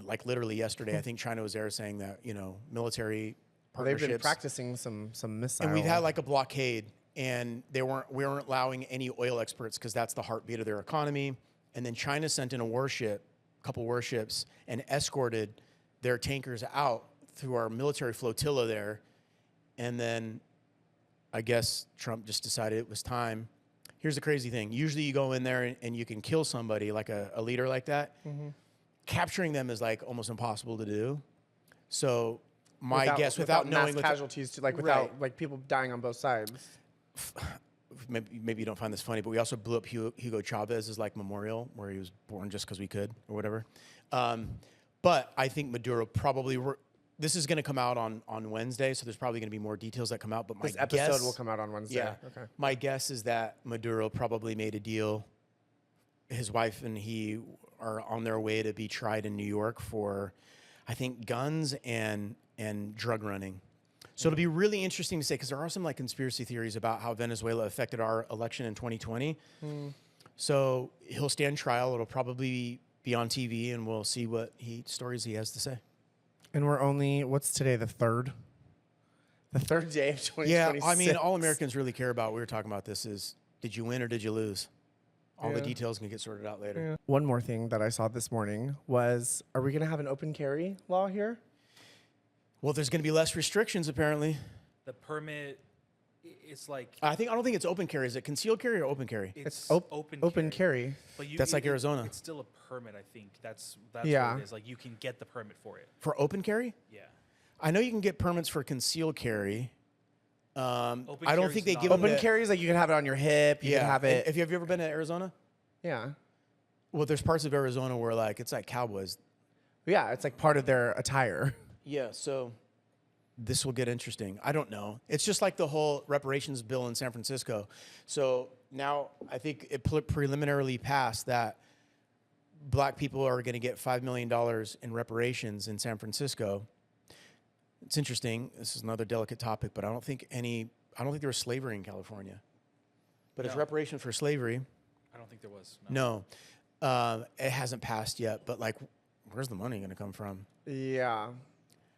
Speaker 2: Like literally yesterday, I think China was there saying that, you know, military partnerships.
Speaker 1: They've been practicing some missiles.
Speaker 2: And we've had like a blockade, and we weren't allowing any oil exports because that's the heartbeat of their economy. And then China sent in a couple warships, and escorted their tankers out through our military flotilla there. And then I guess Trump just decided it was time. Here's the crazy thing. Usually you go in there and you can kill somebody, like a leader like that. Capturing them is like almost impossible to do. So my guess, without knowing
Speaker 1: mass casualties, without like people dying on both sides.
Speaker 2: Maybe you don't find this funny, but we also blew up Hugo Chavez's like memorial where he was born just because we could or whatever. But I think Maduro probably this is going to come out on Wednesday, so there's probably going to be more details that come out. But
Speaker 1: this episode will come out on Wednesday.
Speaker 2: Yeah.
Speaker 1: Okay.
Speaker 2: My guess is that Maduro probably made a deal. His wife and he are on their way to be tried in New York for, I think, guns and drug running. So it'll be really interesting to say, because there are some like conspiracy theories about how Venezuela affected our election in 2020. So he'll stand trial. It'll probably be on TV, and we'll see what stories he has to say.
Speaker 1: And we're only, what's today, the third? The third day of 2026.
Speaker 2: Yeah, I mean, all Americans really care about, we were talking about this, is did you win or did you lose? All the details can get sorted out later.
Speaker 1: Yeah. One more thing that I saw this morning was, are we going to have an open carry law here?
Speaker 2: Well, there's going to be less restrictions, apparently.
Speaker 3: The permit, it's like...
Speaker 2: I don't think it's open carry. Is it concealed carry or open carry?
Speaker 3: It's
Speaker 1: open carry.
Speaker 3: But
Speaker 2: That's like Arizona.
Speaker 3: It's still a permit, I think. That's
Speaker 1: Yeah.
Speaker 3: what it is. Like, you can get the permit for it.
Speaker 2: For open carry?
Speaker 3: Yeah.
Speaker 2: I know you can get permits for concealed carry. I don't
Speaker 3: carry's
Speaker 2: think they
Speaker 3: not
Speaker 2: give them
Speaker 1: Open carry is like you can have it on your hip. You can have it.
Speaker 2: Have you ever been to Arizona?
Speaker 1: Yeah.
Speaker 2: Well, there's parts of Arizona where like it's like cowboys.
Speaker 1: Yeah, it's like part of their attire.
Speaker 2: Yeah, so this will get interesting. I don't know. It's just like the whole reparations bill in San Francisco. So now I think it preliminarily passed that black people are going to get $5 million in reparations in San Francisco. It's interesting. This is another delicate topic, but I don't think there was slavery in California. But it's
Speaker 3: No.
Speaker 2: reparation for slavery.
Speaker 3: I don't think there was.
Speaker 2: No. It hasn't passed yet, but like, where's the money going to come from?
Speaker 1: Yeah.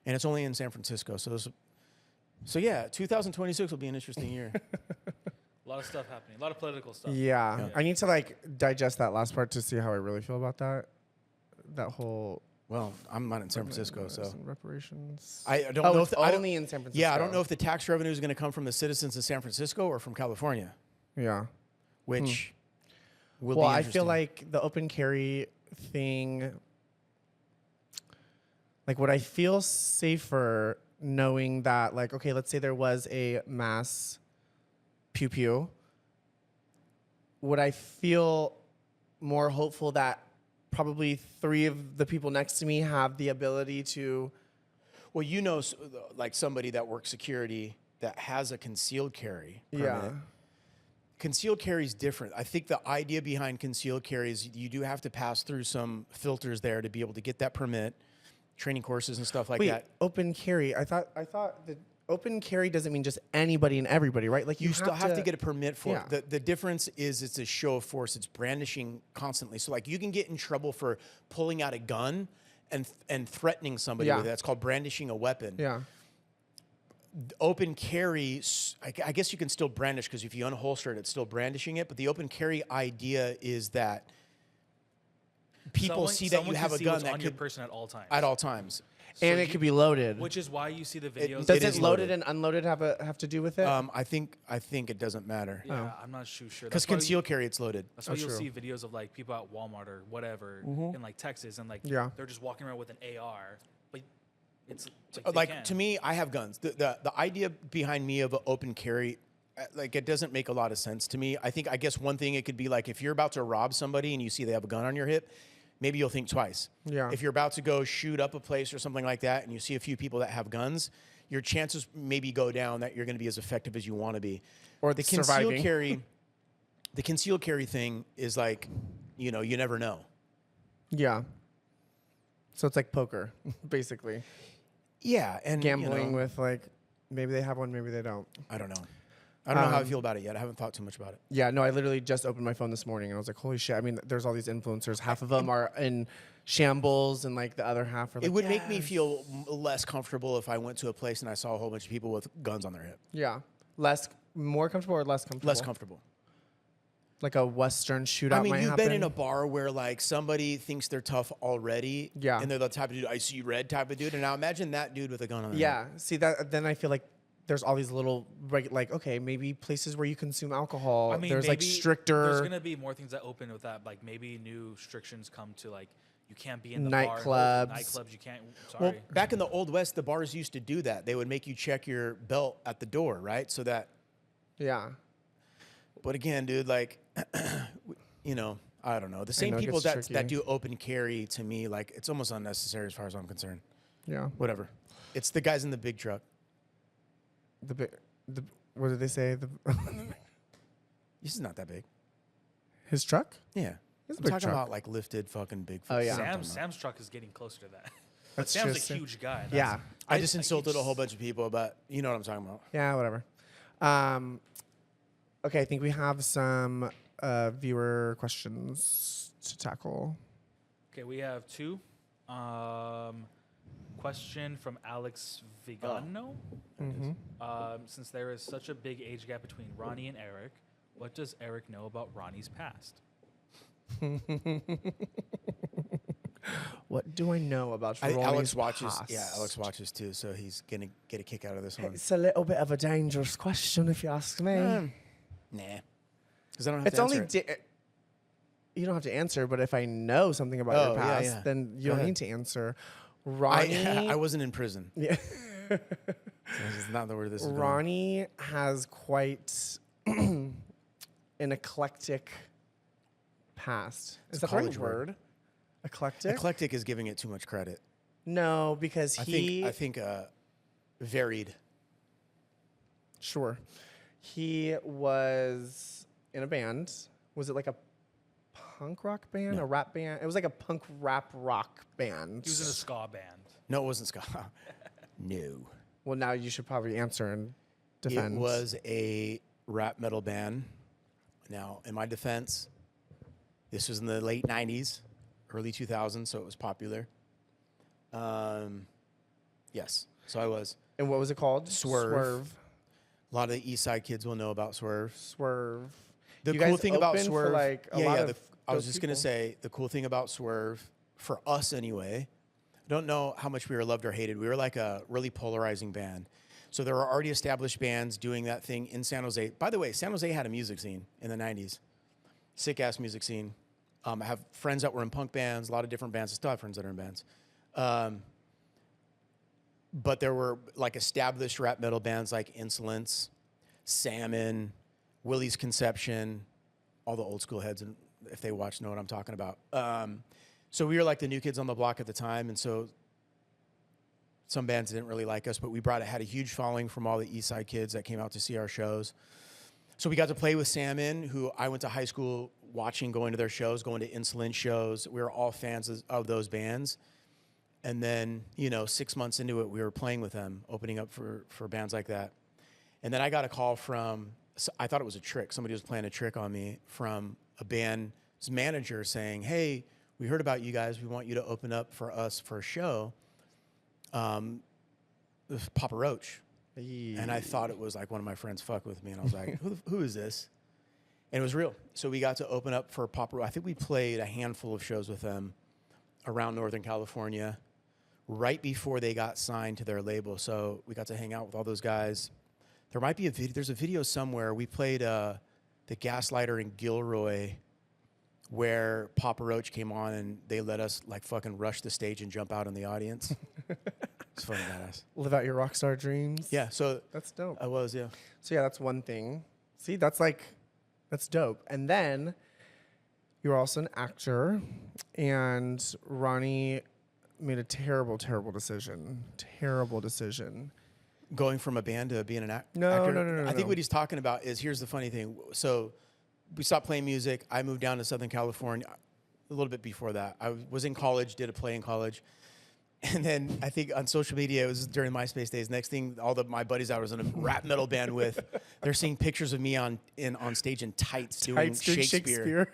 Speaker 2: And it's only in San Francisco. So yeah, 2026 will be an interesting year.
Speaker 3: A lot of stuff happening. A lot of political stuff.
Speaker 1: Yeah. I need to like digest that last part to see how I really feel about that. That whole
Speaker 2: Well, I'm not in San Francisco, so
Speaker 1: reparations.
Speaker 2: I don't know if
Speaker 1: only in San Francisco.
Speaker 2: Yeah, I don't know if the tax revenue is going to come from the citizens of San Francisco or from California,
Speaker 1: Yeah.
Speaker 2: which will
Speaker 1: Well,
Speaker 2: be
Speaker 1: I
Speaker 2: interesting.
Speaker 1: feel like the open carry thing, like would I feel safer knowing that, like, okay, let's say there was a mass pew pew. Would I feel more hopeful that probably 3 of the people next to me have the ability to...
Speaker 2: Well, you know, like somebody that works security that has a concealed carry permit.
Speaker 1: Yeah.
Speaker 2: Concealed carry is different. I think the idea behind concealed carry is you do have to pass through some filters there to be able to get that permit, training courses and stuff like
Speaker 1: Wait,
Speaker 2: that.
Speaker 1: open carry. I thought that open carry doesn't mean just anybody and everybody, right? Like
Speaker 2: You still have to get a permit for
Speaker 1: Yeah.
Speaker 2: it. The difference is it's a show of force. It's brandishing constantly. So like you can get in trouble for pulling out a gun and threatening somebody
Speaker 1: Yeah.
Speaker 2: with it. That's called brandishing a weapon.
Speaker 1: Yeah.
Speaker 2: Open carry, I guess you can still brandish because if you unholster it, it's still brandishing it. But the open carry idea is that people see that you
Speaker 3: someone
Speaker 2: have
Speaker 3: can
Speaker 2: a
Speaker 3: see
Speaker 2: gun
Speaker 3: what's
Speaker 2: that
Speaker 3: on your
Speaker 2: could
Speaker 3: person at all times.
Speaker 2: at all times.
Speaker 1: And it could be loaded.
Speaker 3: Which is why you see the videos.
Speaker 1: Does
Speaker 2: is
Speaker 1: it loaded
Speaker 2: loaded.
Speaker 1: and unloaded have to do with it?
Speaker 2: I think it doesn't matter
Speaker 3: Yeah, I'm not too sure.
Speaker 2: because
Speaker 3: That's why
Speaker 2: concealed carry it's loaded.
Speaker 3: That's why you'll
Speaker 1: true.
Speaker 3: see videos of like people at Walmart or whatever in like Texas, and like
Speaker 1: Yeah.
Speaker 3: they're just walking around with an AR. But it's like, they
Speaker 2: Like
Speaker 3: can.
Speaker 2: to me, I have guns. The idea behind me of an open carry, like it doesn't make a lot of sense to me. I guess one thing it could be like if you're about to rob somebody and you see they have a gun on your hip, maybe you'll think twice.
Speaker 1: Yeah.
Speaker 2: If you're about to go shoot up a place or something like that and you see a few people that have guns, your chances maybe go down that you're going to be as effective as you want to be.
Speaker 1: Or
Speaker 2: the
Speaker 1: surviving.
Speaker 2: concealed carry, the concealed carry thing is like, you never know.
Speaker 1: Yeah. So it's like poker, basically.
Speaker 2: Yeah, and
Speaker 1: Gambling with like, maybe they have one, maybe they don't.
Speaker 2: I don't know. I don't know how I feel about it yet. I haven't thought too much about it.
Speaker 1: Yeah, no, I literally just opened my phone this morning and I was like, holy shit. I mean, there's all these influencers. Half of them are in shambles and like the other half are like,
Speaker 2: It would make me feel less comfortable if I went to a place and I saw a whole bunch of people with guns on their hip.
Speaker 1: yeah. More comfortable or less comfortable?
Speaker 2: Less comfortable.
Speaker 1: Like a Western shootout
Speaker 2: I mean,
Speaker 1: might
Speaker 2: you've
Speaker 1: happen.
Speaker 2: been in a bar where like somebody thinks they're tough already.
Speaker 1: Yeah.
Speaker 2: And they're the type of dude, I see red type of dude. And now imagine that dude with a gun on their hip.
Speaker 1: Yeah. See, that then I feel like there's all these little, like, okay, maybe places where you consume alcohol.
Speaker 3: I mean,
Speaker 1: there's like
Speaker 3: maybe
Speaker 1: stricter
Speaker 3: There's gonna be more things that open with that. Like maybe new restrictions come to like you can't be in the
Speaker 1: Nightclubs.
Speaker 3: bar. Nightclubs. You can't. Sorry.
Speaker 2: Well, back in the Old West, the bars used to do that. They would make you check your belt at the door, right? So that,
Speaker 1: Yeah.
Speaker 2: but again, dude, like, I don't know. The same
Speaker 1: know it
Speaker 2: people
Speaker 1: gets
Speaker 2: that
Speaker 1: tricky.
Speaker 2: do open carry to me, like, it's almost unnecessary as far as I'm concerned.
Speaker 1: Yeah.
Speaker 2: Whatever. It's the guys in the big truck.
Speaker 1: What did they say?
Speaker 2: This is not that big.
Speaker 1: His truck?
Speaker 2: Yeah.
Speaker 1: It's a
Speaker 2: I'm
Speaker 1: big
Speaker 2: talking
Speaker 1: truck.
Speaker 2: about like lifted fucking big.
Speaker 1: Oh, yeah.
Speaker 3: Sam's truck is getting closer to that. But
Speaker 1: That's
Speaker 3: Sam's
Speaker 1: true.
Speaker 3: a huge guy. That's-
Speaker 1: Yeah.
Speaker 2: I just insulted a whole bunch of people, but you know what I'm talking about.
Speaker 1: Yeah, whatever. Okay, I think we have some viewer questions to tackle.
Speaker 3: Okay, we have two. Question from Alex Vigano. Since there is such a big age gap between Ronnie and Eric, what does Eric know about Ronnie's past?
Speaker 1: What do I know about Ronnie's
Speaker 2: Alex watches.
Speaker 1: past?
Speaker 2: Yeah, Alex watches too, so he's gonna get a kick out of this one.
Speaker 1: It's a little bit of a dangerous question, if you ask me.
Speaker 2: Nah, because I don't have
Speaker 1: It's
Speaker 2: to
Speaker 1: only
Speaker 2: answer it.
Speaker 1: you don't have to answer, but if I know something about your
Speaker 2: Oh, yeah,
Speaker 1: past,
Speaker 2: yeah.
Speaker 1: then you
Speaker 2: Go
Speaker 1: don't
Speaker 2: ahead.
Speaker 1: need to answer. Ronnie,
Speaker 2: I wasn't in prison.
Speaker 1: yeah.
Speaker 2: So this is not the word this is going.
Speaker 1: Ronnie has quite an eclectic past. Is that the right
Speaker 2: college word.
Speaker 1: word? Eclectic?
Speaker 2: Eclectic is giving it too much credit.
Speaker 1: No, because
Speaker 2: I
Speaker 1: he
Speaker 2: think varied.
Speaker 1: sure. He was in a band. Was it like a punk rock band?
Speaker 2: No.
Speaker 1: A rap band? It was like a punk rap rock band.
Speaker 3: He was in a ska band.
Speaker 2: No, it wasn't ska. No,
Speaker 1: Well, now you should probably answer and defend.
Speaker 2: it was a rap metal band. Now, in my defense, this was in the late '90s, early 2000s, so it was popular. Yes, so I was.
Speaker 1: And what was it called?
Speaker 2: Swerve. A lot of the East Side kids will know about Swerve.
Speaker 1: Swerve.
Speaker 2: The
Speaker 1: You
Speaker 2: cool
Speaker 1: guys
Speaker 2: thing about
Speaker 1: opened for,
Speaker 2: Swerve,
Speaker 1: like, a lot of
Speaker 2: I was
Speaker 1: dope
Speaker 2: just gonna
Speaker 1: people.
Speaker 2: say the cool thing about Swerve for us anyway. I don't know how much we were loved or hated. We were like a really polarizing band. So there were already established bands doing that thing in San Jose. By the way, San Jose had a music scene in the '90s, sick ass music scene. I have friends that were in punk bands, a lot of different bands. I still have friends that are in bands. But there were like established rap metal bands like Insolence, Salmon, Willie's Conception, all the old school heads, and if they watch, know what I'm talking about. So we were like the new kids on the block at the time, and so some bands didn't really like us, but we had a huge following from all the East Side kids that came out to see our shows. So we got to play with Salmon, who I went to high school watching, going to their shows, going to Insolent shows. We were all fans of those bands. And then, 6 months into it, we were playing with them, opening up for bands like that. And then I got a call I thought it was a trick. Somebody was playing a trick on me from a band's manager saying, hey, we heard about you guys. We want you to open up for us for a show. Papa Roach. And I thought it was like one of my friends fucked with me. And I was like, who is this? And it was real. So we got to open up for Papa Roach. I think we played a handful of shows with them. around Northern California right before they got signed to their label. So we got to hang out with all those guys. There might be a video. There's a video somewhere. We played the Gaslighter in Gilroy, where Papa Roach came on and they let us like fucking rush the stage and jump out in the audience. It's fucking badass.
Speaker 1: Live out your rock star dreams.
Speaker 2: Yeah, so
Speaker 1: That's dope.
Speaker 2: I was, yeah.
Speaker 1: So yeah, that's one thing. See, that's dope. And then you're also an actor, and Ronnie made a terrible, terrible decision. Terrible decision.
Speaker 2: Going from a band to being an actor.
Speaker 1: No.
Speaker 2: I think what he's talking about is, here's the funny thing. So we stopped playing music. I moved down to Southern California a little bit before that. I was in college, did a play in college. And then I think on social media, it was during MySpace days. Next thing, my buddies I was in a rap metal band with, they're seeing pictures of me on stage in tights doing Shakespeare.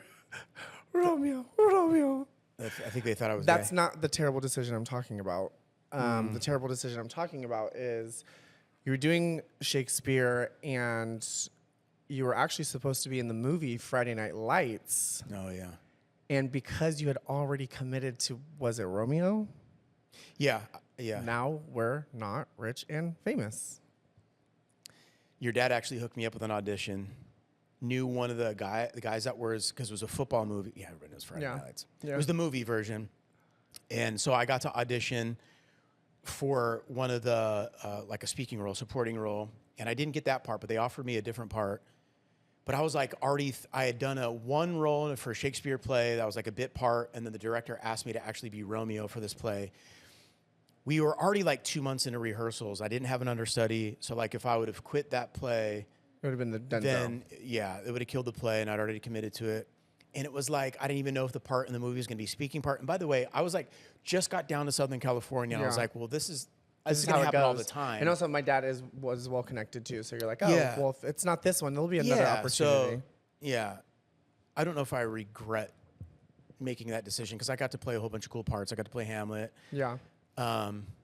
Speaker 1: Romeo.
Speaker 2: I think they thought I was
Speaker 1: That's
Speaker 2: gay.
Speaker 1: not the terrible decision I'm talking about. The terrible decision I'm talking about is you were doing Shakespeare, and you were actually supposed to be in the movie Friday Night Lights.
Speaker 2: Oh, yeah.
Speaker 1: And because you had already committed to, was it Romeo?
Speaker 2: Yeah.
Speaker 1: Now we're not rich and famous.
Speaker 2: Your dad actually hooked me up with an audition. Knew one of the guys that was, because it was a football movie. Yeah, everybody knows Friday Night Lights.
Speaker 1: Yeah.
Speaker 2: It was the movie version. And so I got to audition for one of the, like a speaking role, supporting role. And I didn't get that part, but they offered me a different part. But I was like I had done one role for a Shakespeare play that was like a bit part. And then the director asked me to actually be Romeo for this play. We were already like 2 months into rehearsals. I didn't have an understudy. So like if I would have quit that play,
Speaker 1: It would have been the Denzel.
Speaker 2: then yeah, it would have killed the play, and I'd already committed to it. And it was like, I didn't even know if the part in the movie was going to be speaking part. And by the way, I was like, just got down to Southern California, and I was like, well, this is going to happen all the time.
Speaker 1: And also, my dad was well connected too, so you're like, oh,
Speaker 2: Yeah.
Speaker 1: well, if it's not this one, there'll be another opportunity.
Speaker 2: So, yeah, I don't know if I regret making that decision, because I got to play a whole bunch of cool parts. I got to play Hamlet.
Speaker 1: Yeah.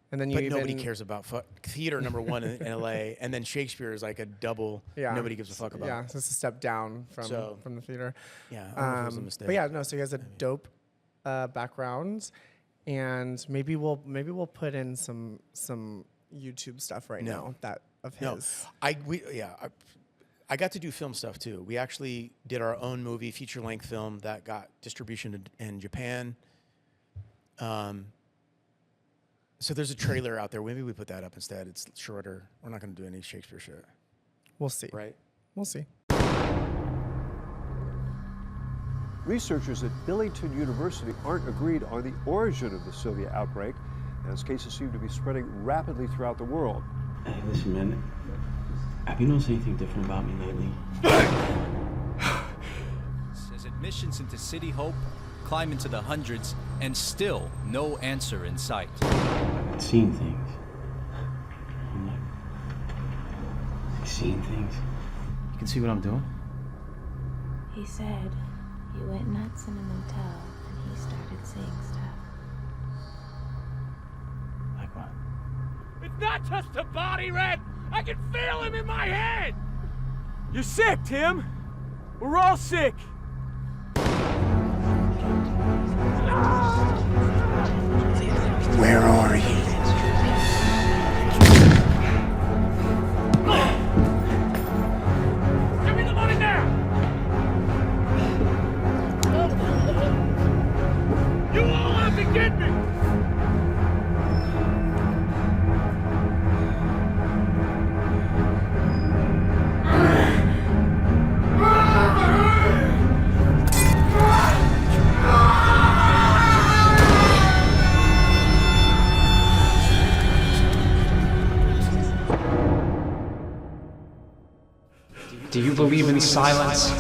Speaker 1: And then you
Speaker 2: But
Speaker 1: even,
Speaker 2: nobody cares about theater, number one, in LA. And then Shakespeare is like a double, nobody gives a fuck about.
Speaker 1: Yeah, so it's a step down from the theater.
Speaker 2: Yeah, I don't know if it was a mistake.
Speaker 1: But yeah, no, so he has a dope background, and maybe we'll put in some YouTube stuff now of his.
Speaker 2: I got to do film stuff too. We actually did our own movie, feature-length film that got distribution in Japan. So there's a trailer out there. Maybe we put that up instead. It's shorter. We're not going to do any Shakespeare shit.
Speaker 1: We'll see.
Speaker 2: Right?
Speaker 1: We'll see.
Speaker 5: Researchers at Billington University aren't agreed on the origin of the Sylvia outbreak, as cases seem to be spreading rapidly throughout the world.
Speaker 6: Hey, listen, man. Have you noticed anything different about me lately?
Speaker 7: Says admissions into City Hope climb into the hundreds, and still no answer in sight.
Speaker 6: I've been seeing things. I'm like seeing things. You can see what I'm doing?
Speaker 8: He said you went nuts in a motel and he started seeing stuff.
Speaker 6: Like what?
Speaker 9: It's not just a body, Red! I can feel him in my head! You're sick, Tim! We're all sick!
Speaker 2: Where are you?
Speaker 9: Give me the money now! You all have to get me!
Speaker 10: Do you believe in silence?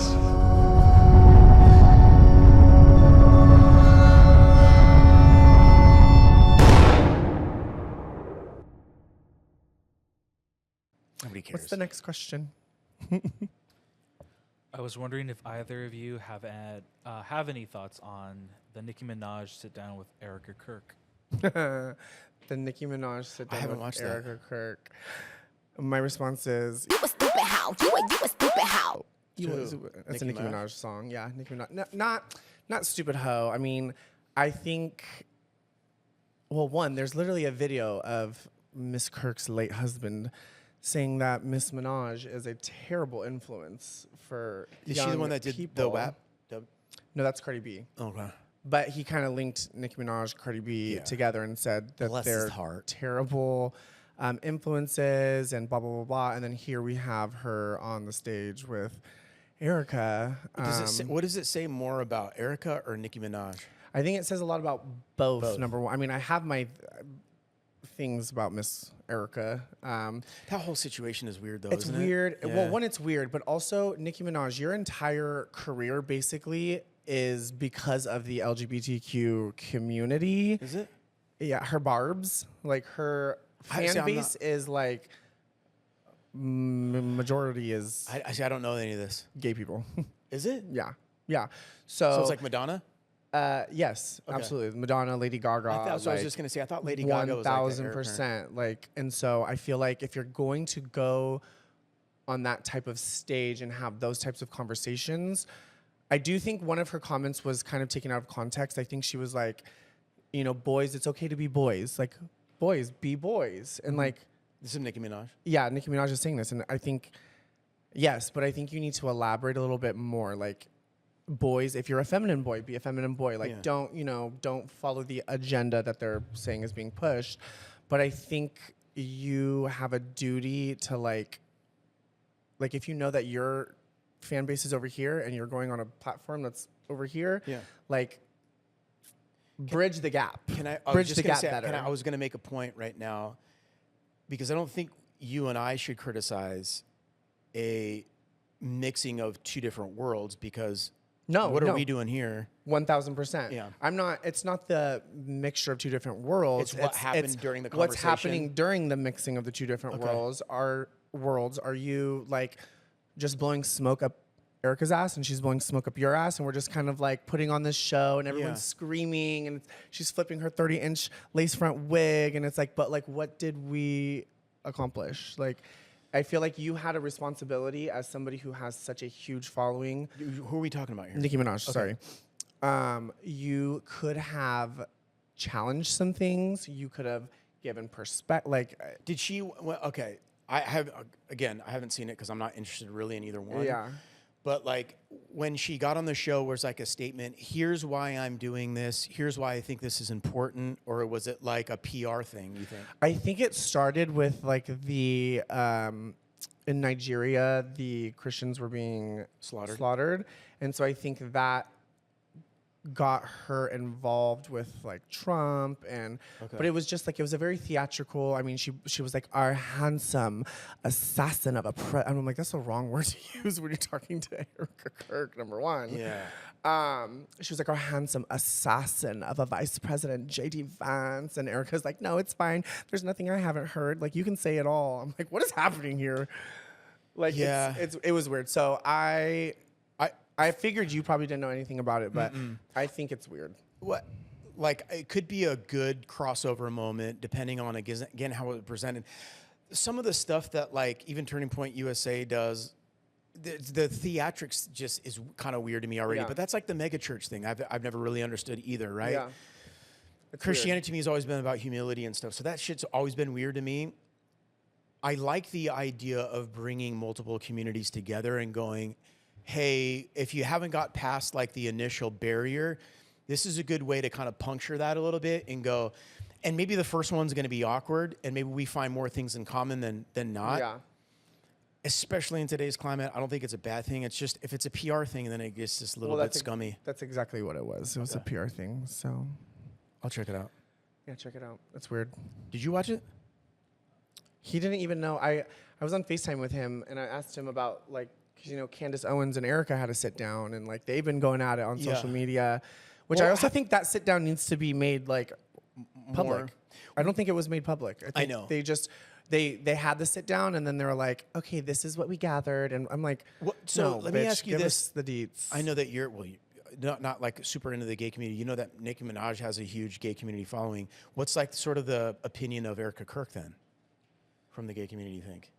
Speaker 2: Nobody cares.
Speaker 1: What's the next question?
Speaker 3: I was wondering if either of you have any thoughts on the Nicki Minaj sit down with Erika Kirk.
Speaker 1: The Nicki Minaj sit down
Speaker 2: haven't
Speaker 1: with
Speaker 2: watched that.
Speaker 1: Erika Kirk. My response is,
Speaker 4: You a stupid how? You a stupid how?
Speaker 1: It's a Nicki
Speaker 2: Minaj?
Speaker 1: Minaj song. Yeah, Nicki Minaj. Not stupid hoe. I mean, I think Well, one, there's literally a video of Miss Kirk's late husband saying that Miss Minaj is a terrible influence for
Speaker 2: Is
Speaker 1: young
Speaker 2: she the one that did
Speaker 1: people.
Speaker 2: the WAP?
Speaker 1: No, that's Cardi B.
Speaker 2: Okay.
Speaker 1: But he kind of linked Nicki Minaj, Cardi B together and said that
Speaker 2: Bless his
Speaker 1: they're
Speaker 2: heart.
Speaker 1: terrible influences and blah, blah, blah, blah. And then here we have her on the stage with Erika.
Speaker 2: What does it say more about, Erika or Nicki Minaj?
Speaker 1: I think it says a lot about both. Number one. I mean, I have my things about Miss Erika.
Speaker 2: That whole situation is weird, though,
Speaker 1: It's
Speaker 2: isn't
Speaker 1: weird.
Speaker 2: it?
Speaker 1: Well, one, it's weird, but also Nicki Minaj, your entire career basically is because of the LGBTQ community.
Speaker 2: Is it?
Speaker 1: Yeah, her barbs, like her fan base is like majority is.
Speaker 2: I don't know any of this.
Speaker 1: Gay people.
Speaker 2: Is it?
Speaker 1: Yeah, yeah.
Speaker 2: So it's like Madonna.
Speaker 1: Yes, absolutely. Madonna, Lady Gaga.
Speaker 2: That's what I was just gonna say. I thought Lady Gaga was like
Speaker 1: 1,000%. Like, and so I feel like if you're going to go on that type of stage and have those types of conversations, I do think one of her comments was kind of taken out of context. I think she was like, you know, boys, it's okay to be boys. Like, boys, be boys. And like,
Speaker 2: this is Nicki Minaj.
Speaker 1: Yeah, Nicki Minaj is saying this, and I think yes, but I think you need to elaborate a little bit more. Like, boys, if you're a feminine boy, be a feminine boy. Like, don't follow the agenda that they're saying is being pushed. But I think you have a duty to like if you know that your fan base is over here and you're going on a platform that's over here, like bridge the gap. Bridge the gap better.
Speaker 2: I was going to make a point right now because I don't think you and I should criticize a mixing of two different worlds because what are we doing here?
Speaker 1: 1,000%.
Speaker 2: Yeah.
Speaker 1: I'm not. It's not the mixture of two different worlds.
Speaker 2: It's what happened during the
Speaker 1: What's
Speaker 2: conversation.
Speaker 1: happening during the mixing of the two different worlds. Are you like just blowing smoke up Erika's ass and she's blowing smoke up your ass and we're just kind of like putting on this show and everyone's screaming and she's flipping her 30-inch lace front wig and it's like, but like, what did we accomplish? Like, I feel like you had a responsibility as somebody who has such a huge following.
Speaker 2: Who are we talking about here?
Speaker 1: Nicki Minaj, sorry. You could have challenged some things. You could have given perspective. Like,
Speaker 2: did she? Well, okay, I haven't seen it because I'm not interested really in either one.
Speaker 1: Yeah.
Speaker 2: But like when she got on the show, where's like a statement? Here's why I'm doing this. Here's why I think this is important. Or was it like a PR thing? You think?
Speaker 1: I think it started with like the in Nigeria, the Christians were being slaughtered, and so I think that got her involved with like Trump and but it was just like it was a very theatrical. I mean, she was like our handsome assassin of a and I'm like, that's the wrong word to use when you're talking to Erika Kirk, number one.
Speaker 2: Yeah.
Speaker 1: She was like our handsome assassin of a vice president, JD Vance, and Erika's like, no, it's fine. There's nothing I haven't heard. Like, you can say it all. I'm like, what is happening here? Like, it was weird. So I figured you probably didn't know anything about it, but I think it's weird.
Speaker 2: What? Like, it could be a good crossover moment, depending on, again, how it was presented. Some of the stuff that, like, even Turning Point USA does, the theatrics just is kind of weird to me already. But that's like the mega church thing. I've never really understood either, right?
Speaker 1: Yeah.
Speaker 2: Christianity to me has always been about humility and stuff. So that shit's always been weird to me. I like the idea of bringing multiple communities together and going, hey, if you haven't got past like the initial barrier, this is a good way to kind of puncture that a little bit and go, and maybe the first one's going to be awkward and maybe we find more things in common than not.
Speaker 1: Yeah.
Speaker 2: Especially in today's climate, I don't think it's a bad thing. It's just, if it's a PR thing, then it gets just a little bit scummy.
Speaker 1: That's exactly what it was. It was a PR thing, so.
Speaker 2: I'll check it out.
Speaker 1: Yeah, check it out. That's weird.
Speaker 2: Did you watch it?
Speaker 1: He didn't even know. I was on FaceTime with him, and I asked him about, like, because, you know, Candace Owens and Erika had to sit down, and, like, they've been going at it on social media, which I also think that sit down needs to be made, like, public. I don't think it was made public. I think
Speaker 2: know.
Speaker 1: They just, they had the sit down, and then they were like, okay, this is what we gathered. And I'm like,
Speaker 2: so
Speaker 1: no,
Speaker 2: let me
Speaker 1: bitch,
Speaker 2: ask you
Speaker 1: give
Speaker 2: this.
Speaker 1: us the deets.
Speaker 2: I know that you're, well, not like super into the gay community. You know that Nicki Minaj has a huge gay community following. What's like sort of the opinion of Erika Kirk then from the gay community, you think?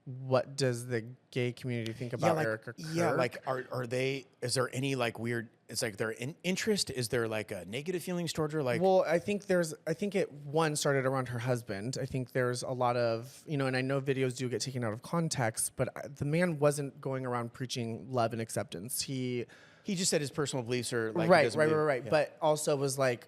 Speaker 1: what does the gay community think about Erika Kirk?
Speaker 2: Yeah, like are they? Is there any like weird? It's like their interest. Is there like a negative feelings towards her? Like,
Speaker 1: well, I think it started around her husband. I think there's a lot of, and I know videos do get taken out of context, but the man wasn't going around preaching love and acceptance. He
Speaker 2: just said his personal beliefs are like
Speaker 1: right.
Speaker 2: Yeah.
Speaker 1: But also was like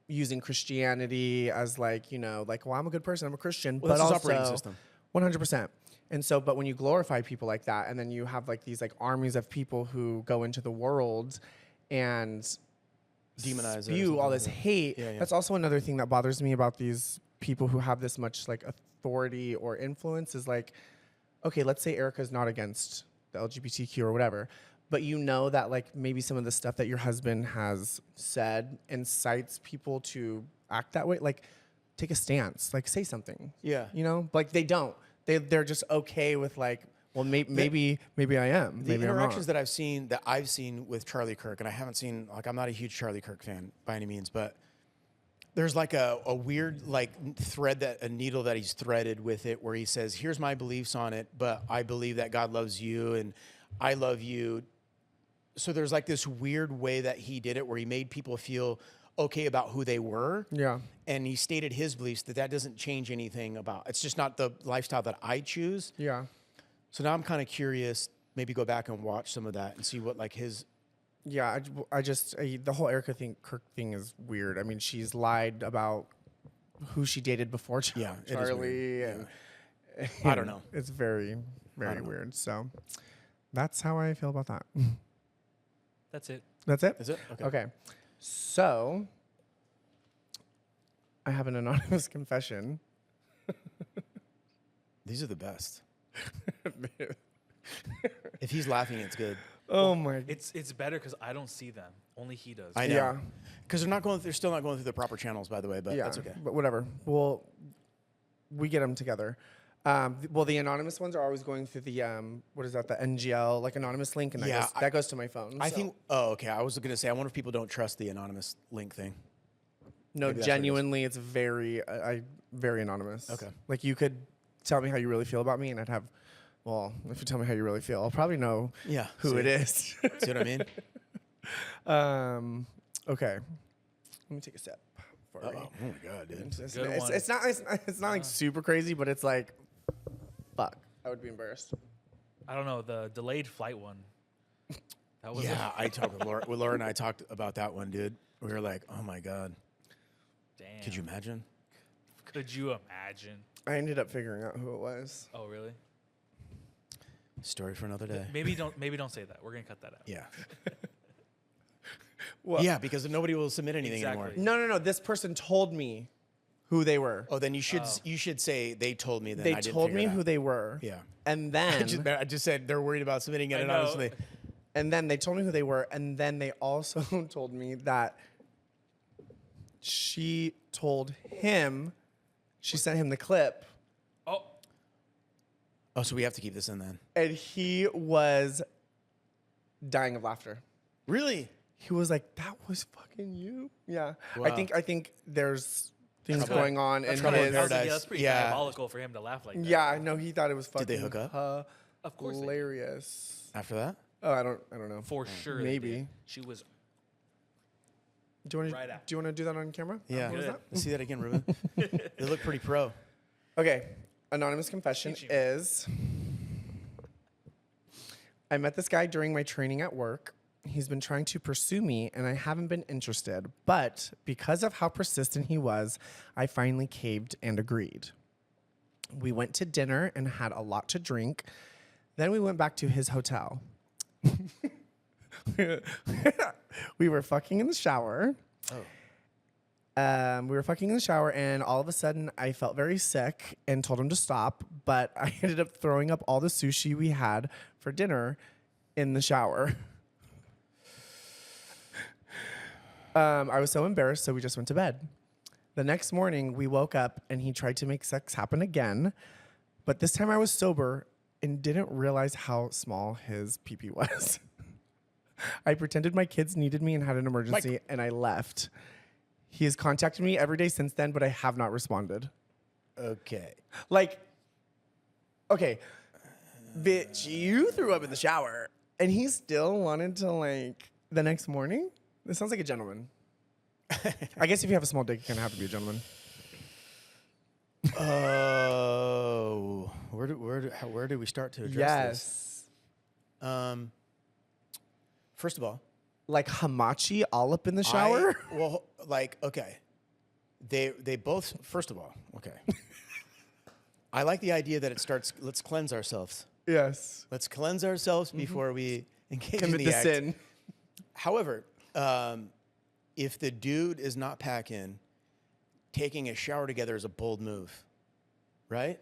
Speaker 1: using Christianity as like, like, well, I'm a good person, I'm a Christian,
Speaker 2: well,
Speaker 1: but
Speaker 2: that's
Speaker 1: also
Speaker 2: his operating system.
Speaker 1: 100%. And so, but when you glorify people like that, and then you have like these like armies of people who go into the world and
Speaker 2: demonize
Speaker 1: spew all this hate.
Speaker 2: Yeah.
Speaker 1: That's also another thing that bothers me about these people who have this much like authority or influence is like, okay, let's say Erika's not against the LGBTQ or whatever, but that like maybe some of the stuff that your husband has said incites people to act that way. Like, take a stance, like say something.
Speaker 2: Yeah.
Speaker 1: Like they don't. They're just okay with like, well, maybe I am.
Speaker 2: The
Speaker 1: maybe
Speaker 2: interactions that I've seen with Charlie Kirk, and I haven't seen, like, I'm not a huge Charlie Kirk fan by any means, but there's like a weird like a needle that he's threaded with it, where he says, "Here's my beliefs on it, but I believe that God loves you and I love you." So there's like this weird way that he did it, where he made people feel okay about who they were.
Speaker 1: Yeah.
Speaker 2: And he stated his beliefs that doesn't change anything about. It's just not the lifestyle that I choose.
Speaker 1: Yeah.
Speaker 2: So now I'm kind of curious, maybe go back and watch some of that and see what like his.
Speaker 1: Yeah, the whole Erika Kirk thing is weird. I mean, she's lied about who she dated before Charlie. And
Speaker 2: I don't know.
Speaker 1: It's very, very weird. So that's how I feel about that.
Speaker 3: That's it.
Speaker 1: That's it?
Speaker 2: Is it?
Speaker 1: Okay. So I have an anonymous confession.
Speaker 2: These are the best. If he's laughing, it's good.
Speaker 1: Oh my!
Speaker 3: It's better because I don't see them. Only he does.
Speaker 2: I know.
Speaker 1: Yeah.
Speaker 2: Because they're still not going through the proper channels, by the way. But that's okay.
Speaker 1: But whatever. Well, we get them together. The anonymous ones are always going through the what is that? The NGL like anonymous link, and that goes to my phone.
Speaker 2: I think. Oh, okay. I was gonna say. I wonder if people don't trust the anonymous link thing.
Speaker 1: No, genuinely, it's very very anonymous.
Speaker 2: Okay.
Speaker 1: Like you could tell me how you really feel about me, and I'd have. Well, if you tell me how you really feel, I'll probably know who it is.
Speaker 2: See what I mean?
Speaker 1: Okay. Let me take a sip.
Speaker 2: Oh my god, dude!
Speaker 1: It's not like super crazy, but it's like, fuck. I would be embarrassed.
Speaker 3: I don't know, the delayed flight one. That was
Speaker 2: I talked with Laura. Laura and I talked about that one, dude. We were like, oh my god.
Speaker 3: Damn.
Speaker 2: Could you imagine?
Speaker 3: Could you imagine?
Speaker 1: I ended up figuring out who it was.
Speaker 3: Oh really?
Speaker 2: Story for another day.
Speaker 3: Maybe don't say that. We're gonna cut that out.
Speaker 2: Yeah.
Speaker 1: Well,
Speaker 2: yeah, because nobody will submit anything anymore.
Speaker 1: No. This person told me who they were.
Speaker 2: Oh, then you should say they told me. Then
Speaker 1: they
Speaker 2: I didn't
Speaker 1: told
Speaker 2: figure
Speaker 1: me
Speaker 2: it out.
Speaker 1: who they were.
Speaker 2: Yeah.
Speaker 1: And then
Speaker 2: I just said they're worried about submitting it anonymously.
Speaker 1: And then they told me who they were, and then they also told me that she told him, she sent him the clip.
Speaker 2: Oh, so we have to keep this in then.
Speaker 1: And he was dying of laughter.
Speaker 2: Really?
Speaker 1: He was like, "That was fucking you." Yeah.
Speaker 2: Wow.
Speaker 1: I think there's things going on in his.
Speaker 3: That's pretty diabolical for him to laugh like that.
Speaker 1: Yeah, I know. He thought it was fucking.
Speaker 2: Did they hook up?
Speaker 3: Of course.
Speaker 1: Hilarious.
Speaker 2: After that?
Speaker 1: Oh, I don't know.
Speaker 3: For sure.
Speaker 1: Maybe.
Speaker 3: She was.
Speaker 1: Do you want to do that on camera?
Speaker 2: Yeah.
Speaker 1: What was that?
Speaker 2: Let's see that again, Ruben. They look pretty pro.
Speaker 1: Okay. Anonymous confession is, I met this guy during my training at work. He's been trying to pursue me, and I haven't been interested. But because of how persistent he was, I finally caved and agreed. We went to dinner and had a lot to drink. Then we went back to his hotel. We were fucking in the shower.
Speaker 2: Oh.
Speaker 1: We were fucking in the shower, and all of a sudden, I felt very sick and told him to stop. But I ended up throwing up all the sushi we had for dinner in the shower. I was so embarrassed, so we just went to bed. The next morning, we woke up, and he tried to make sex happen again. But this time, I was sober and didn't realize how small his pee-pee was. I pretended my kids needed me and had an emergency, and I left. He has contacted me every day since then, but I have not responded.
Speaker 2: Okay.
Speaker 1: Okay. bitch, you threw up in the shower. And he still wanted to, like, the next morning? This sounds like a gentleman. I guess if you have a small dick, you kind of have to be a gentleman.
Speaker 2: Oh, where do we start to address this? First of all,
Speaker 1: like hamachi all up in the shower?
Speaker 2: Okay. They both, first of all, okay. I like the idea that it starts, let's cleanse ourselves.
Speaker 1: Yes.
Speaker 2: Let's cleanse ourselves before we engage
Speaker 1: Commit
Speaker 2: in
Speaker 1: the
Speaker 2: the act.
Speaker 1: sin.
Speaker 2: However, if the dude is not packing, taking a shower together is a bold move, right?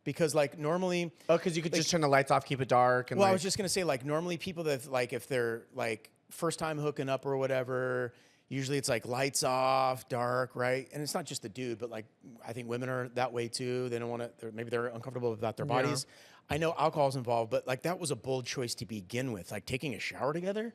Speaker 2: Because like normally,
Speaker 1: because you could just turn the lights off, keep it dark, and
Speaker 2: I was just gonna say like normally people that like if they're like first time hooking up or whatever, usually it's like lights off, dark, right? And it's not just the dude, but like I think women are that way too. They don't want to. Maybe they're uncomfortable about their bodies. I know alcohol's involved, but like that was a bold choice to begin with. Like taking a shower together.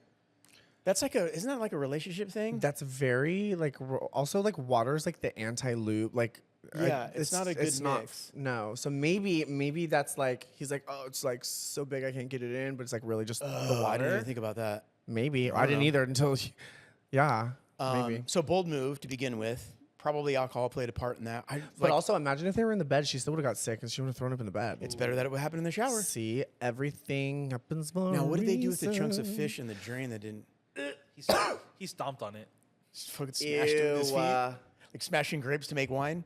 Speaker 2: That's like isn't that like a relationship thing?
Speaker 1: That's very like also like water's like the anti-lube like.
Speaker 2: Yeah, it's not a good mix.
Speaker 1: No, so maybe that's like he's like, oh, it's like so big I can't get it in, but it's like really just the water.
Speaker 2: I didn't even think about that.
Speaker 1: Maybe I didn't either until, maybe.
Speaker 2: So bold move to begin with. Probably alcohol played a part in that.
Speaker 1: But also imagine if they were in the bed, she still would have got sick and she would have thrown up in the bed.
Speaker 2: It's better that it would happen in the shower.
Speaker 1: See, everything happens for
Speaker 2: Now, what did they do with the
Speaker 1: reason.
Speaker 2: chunks of fish in the drain that didn't?
Speaker 3: He stomped on it.
Speaker 2: Just fucking smashed it with his feet. Like smashing grapes to make wine.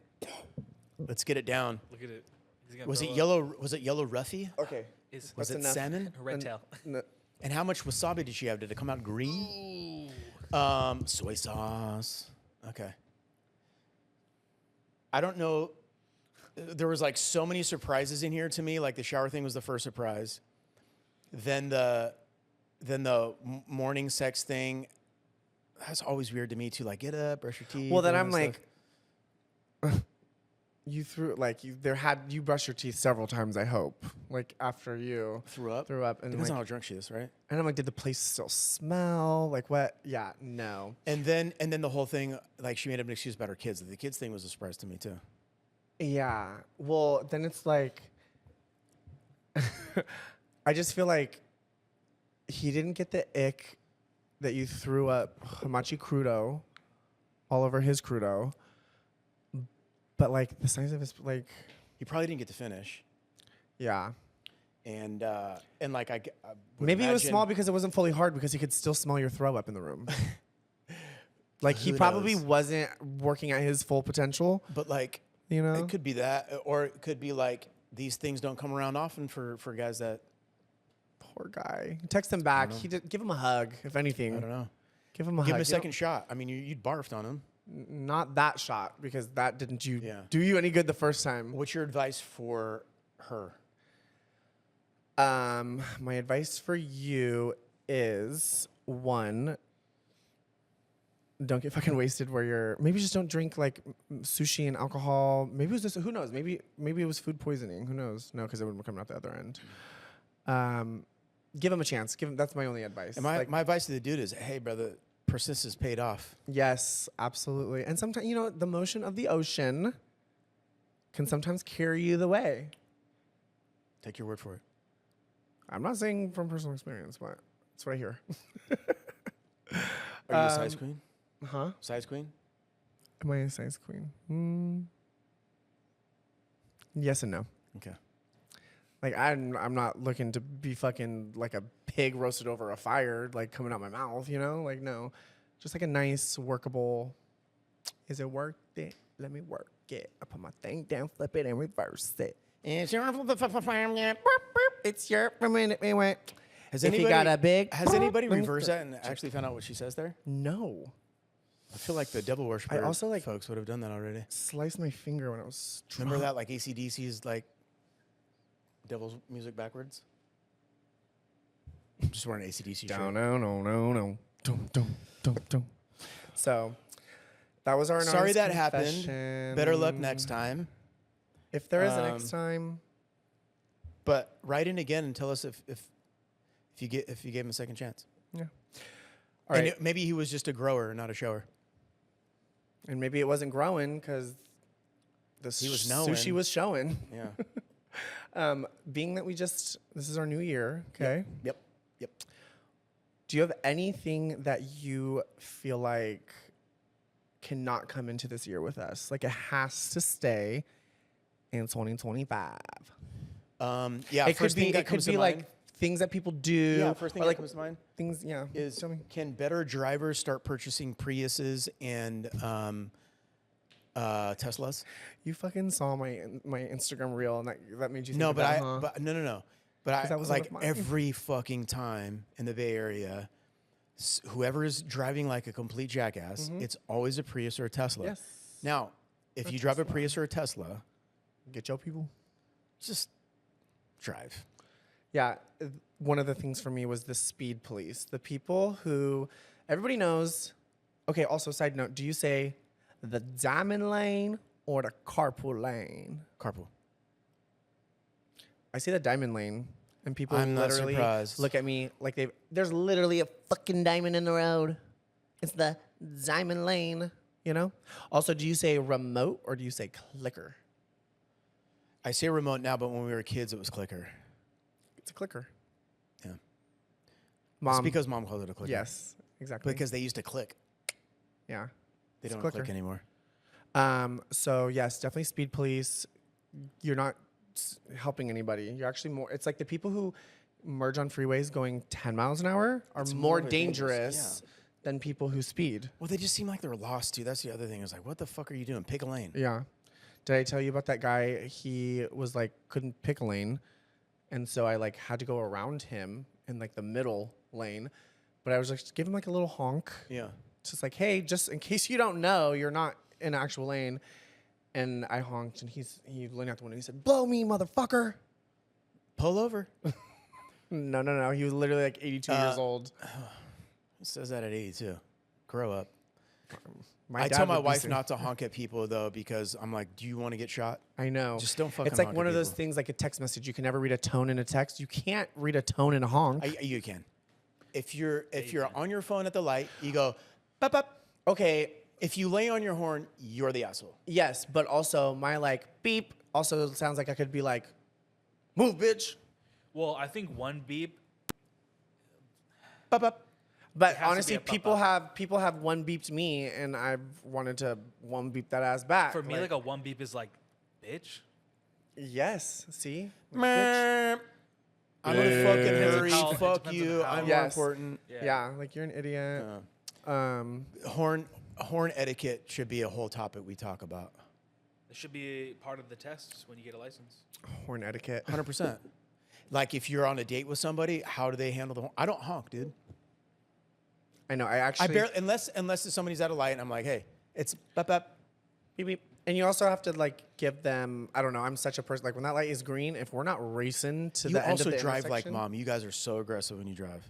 Speaker 2: Let's get it down.
Speaker 3: Look at it.
Speaker 2: Was it yellow? Was it yellow roughy?
Speaker 1: Okay.
Speaker 2: Was it salmon?
Speaker 3: Red tail.
Speaker 2: And how much wasabi did she have? Did it come out green? Soy sauce. Okay. I don't know. There was like so many surprises in here to me. Like the shower thing was the first surprise. Then the morning sex thing. That's always weird to me too. Like get up, brush your teeth.
Speaker 1: Well, then I'm like, you brushed your teeth several times. I hope, like after you
Speaker 2: threw up,
Speaker 1: and
Speaker 2: depends
Speaker 1: like,
Speaker 2: on how drunk she is, right?
Speaker 1: And I'm like, did the place still smell? Like what? Yeah, no.
Speaker 2: And then the whole thing, like she made up an excuse about her kids. The kids thing was a surprise to me too.
Speaker 1: Yeah. Well, then it's like, I just feel like he didn't get the ick that you threw up hamachi crudo all over his crudo. But like the size of his like,
Speaker 2: he probably didn't get to finish.
Speaker 1: Yeah.
Speaker 2: And like I
Speaker 1: maybe it was small because it wasn't fully hard because he could still smell your throw up in the room. Like he probably wasn't working at his full potential.
Speaker 2: But like,
Speaker 1: you know,
Speaker 2: it could be that, or it could be like these things don't come around often for guys that.
Speaker 1: Poor guy. Text him back. Give him a hug, if anything.
Speaker 2: I don't know.
Speaker 1: Give him a hug.
Speaker 2: Give him a second shot. I mean, you'd barfed on him.
Speaker 1: Not that shot, because that didn't do you any good the first time.
Speaker 2: What's your advice for her?
Speaker 1: My advice for you is, one, don't get fucking wasted where you're, maybe just don't drink like sushi and alcohol. Maybe it was just, who knows? Maybe it was food poisoning. Who knows? No, because it wouldn't come out the other end. Give him a chance. That's my only advice.
Speaker 2: And my advice to the dude is, hey, brother, persistence paid off.
Speaker 1: Yes, absolutely. And sometimes, the motion of the ocean can sometimes carry you the way.
Speaker 2: Take your word for it.
Speaker 1: I'm not saying from personal experience, but it's what I hear.
Speaker 2: Are you a size queen?
Speaker 1: Huh?
Speaker 2: Size queen?
Speaker 1: Am I a size queen? Yes and no.
Speaker 2: Okay.
Speaker 1: Like I'm not looking to be fucking like a pig roasted over a fire, like coming out my mouth, Like no, just like a nice workable. Is it worth it? Let me work it. I put my thing down, flip it, and reverse it. It's your anyway.
Speaker 2: Has anybody reversed that and actually found out what she says there?
Speaker 1: No.
Speaker 2: I feel like the devil worshiper folks would have done that already.
Speaker 1: Sliced my finger when I was drunk.
Speaker 2: Remember that, like AC/DC's like devil's music backwards? I'm just wearing an AC/DC shirt.
Speaker 1: No. So that was our
Speaker 2: sorry that
Speaker 1: confession.
Speaker 2: happened. Better luck next time.
Speaker 1: If there is a next time.
Speaker 2: But write in again and tell us if you gave him a second chance.
Speaker 1: Yeah. All right.
Speaker 2: Maybe he was just a grower, not a shower.
Speaker 1: And maybe it wasn't growing because the sushi was showing.
Speaker 2: Yeah.
Speaker 1: Being that this is our new year, okay?
Speaker 2: Yep.
Speaker 1: Do you have anything that you feel like cannot come into this year with us? Like it has to stay in 2025.
Speaker 2: Yeah,
Speaker 1: It could be like things that people do.
Speaker 2: Yeah, first thing
Speaker 1: or
Speaker 2: that
Speaker 1: like
Speaker 2: comes to mind
Speaker 1: things. Yeah,
Speaker 2: is
Speaker 1: tell me.
Speaker 2: can better drivers start purchasing Priuses and Teslas?
Speaker 1: You fucking saw my Instagram reel, and that made you think
Speaker 2: No,
Speaker 1: of
Speaker 2: but
Speaker 1: that, huh?
Speaker 2: no. But
Speaker 1: that was
Speaker 2: like
Speaker 1: one of mine.
Speaker 2: every fucking time in the Bay Area, whoever is driving like a complete jackass, it's always a Prius or a Tesla.
Speaker 1: Yes.
Speaker 2: Now, if you drive a Prius or a Tesla,
Speaker 1: Get your people.
Speaker 2: just drive.
Speaker 1: Yeah, one of the things for me was the speed police. The people who everybody knows. Okay, also side note, do you say the diamond lane or the carpool lane?
Speaker 2: Carpool.
Speaker 1: I say the diamond lane, and people
Speaker 2: I'm not
Speaker 1: literally
Speaker 2: surprised.
Speaker 1: look at me like there's literally a fucking diamond in the road. It's the diamond lane, you know? Also, do you say remote or do you say clicker?
Speaker 2: I say remote now, but when we were kids, it was clicker.
Speaker 1: It's a clicker.
Speaker 2: Yeah.
Speaker 1: Mom.
Speaker 2: It's because mom called it a clicker.
Speaker 1: Yes, exactly.
Speaker 2: Because they used to click.
Speaker 1: yeah.
Speaker 2: They
Speaker 1: It's a
Speaker 2: don't
Speaker 1: clicker.
Speaker 2: click anymore.
Speaker 1: So yes, definitely speed police. You're not helping anybody. You're actually more. It's like the people who merge on freeways going 10 miles an hour are
Speaker 2: It's
Speaker 1: more
Speaker 2: more
Speaker 1: dangerous
Speaker 2: dangerous,
Speaker 1: than people who speed.
Speaker 2: Well, they just seem like they're lost, too. That's the other thing. It's like, what the fuck are you doing? Pick a lane.
Speaker 1: Yeah. Did I tell you about that guy? He was like couldn't pick a lane, and so I like had to go around him in like the middle lane. But I was like, give him like a little honk.
Speaker 2: Yeah.
Speaker 1: Just like, hey, just in case you don't know, you're not in an actual lane. And I honked, and he leaned out the window. He said, "Blow me, motherfucker."
Speaker 2: Pull over.
Speaker 1: No. He was literally like 82 years old.
Speaker 2: Who says that at 82? Grow up.
Speaker 1: dad
Speaker 2: I tell my
Speaker 1: would be
Speaker 2: wife
Speaker 1: saying-
Speaker 2: not to honk at people, though, because I'm like, do you want to get shot?
Speaker 1: I know.
Speaker 2: Just don't fucking
Speaker 1: It's like
Speaker 2: honk
Speaker 1: one
Speaker 2: at
Speaker 1: of those
Speaker 2: people.
Speaker 1: things, like a text message. You can never read a tone in a text. You can't read a tone in a honk.
Speaker 2: You can. If you're on your phone at the light, you go, bop, bop.
Speaker 1: Okay.
Speaker 2: If you lay on your horn, you're the asshole.
Speaker 1: Yes, but also my like beep also sounds like I could be like, move, bitch.
Speaker 3: Well, I think one beep.
Speaker 2: Bop, bop.
Speaker 1: But
Speaker 3: has to be
Speaker 1: honestly,
Speaker 3: a pop-up.
Speaker 1: people have one beeped me, and I've wanted to one beep that ass back.
Speaker 3: For me, like a one beep is like, bitch.
Speaker 1: yes, see,
Speaker 2: I'm gonna fucking hurry.
Speaker 3: how- it
Speaker 2: Fuck
Speaker 3: depends on
Speaker 2: you.
Speaker 3: how-
Speaker 2: I'm more
Speaker 1: Yes.
Speaker 2: important.
Speaker 1: yeah, like you're an idiot.
Speaker 2: Horn etiquette should be a whole topic we talk about.
Speaker 3: It should be part of the test when you get a license.
Speaker 1: Horn etiquette.
Speaker 2: 100%. Like if you're on a date with somebody, how do they handle the horn? I don't honk, dude.
Speaker 1: I know. I
Speaker 2: I
Speaker 1: actually
Speaker 2: barely unless somebody's at a light and I'm like, hey, it's bop bop.
Speaker 1: beep beep. And you also have to like give them. I don't know. I'm such a person. Like when that light is green, if we're not racing to
Speaker 2: You
Speaker 1: the end
Speaker 2: also
Speaker 1: of the
Speaker 2: drive like
Speaker 1: intersection-
Speaker 2: mom. You guys are so aggressive when you drive.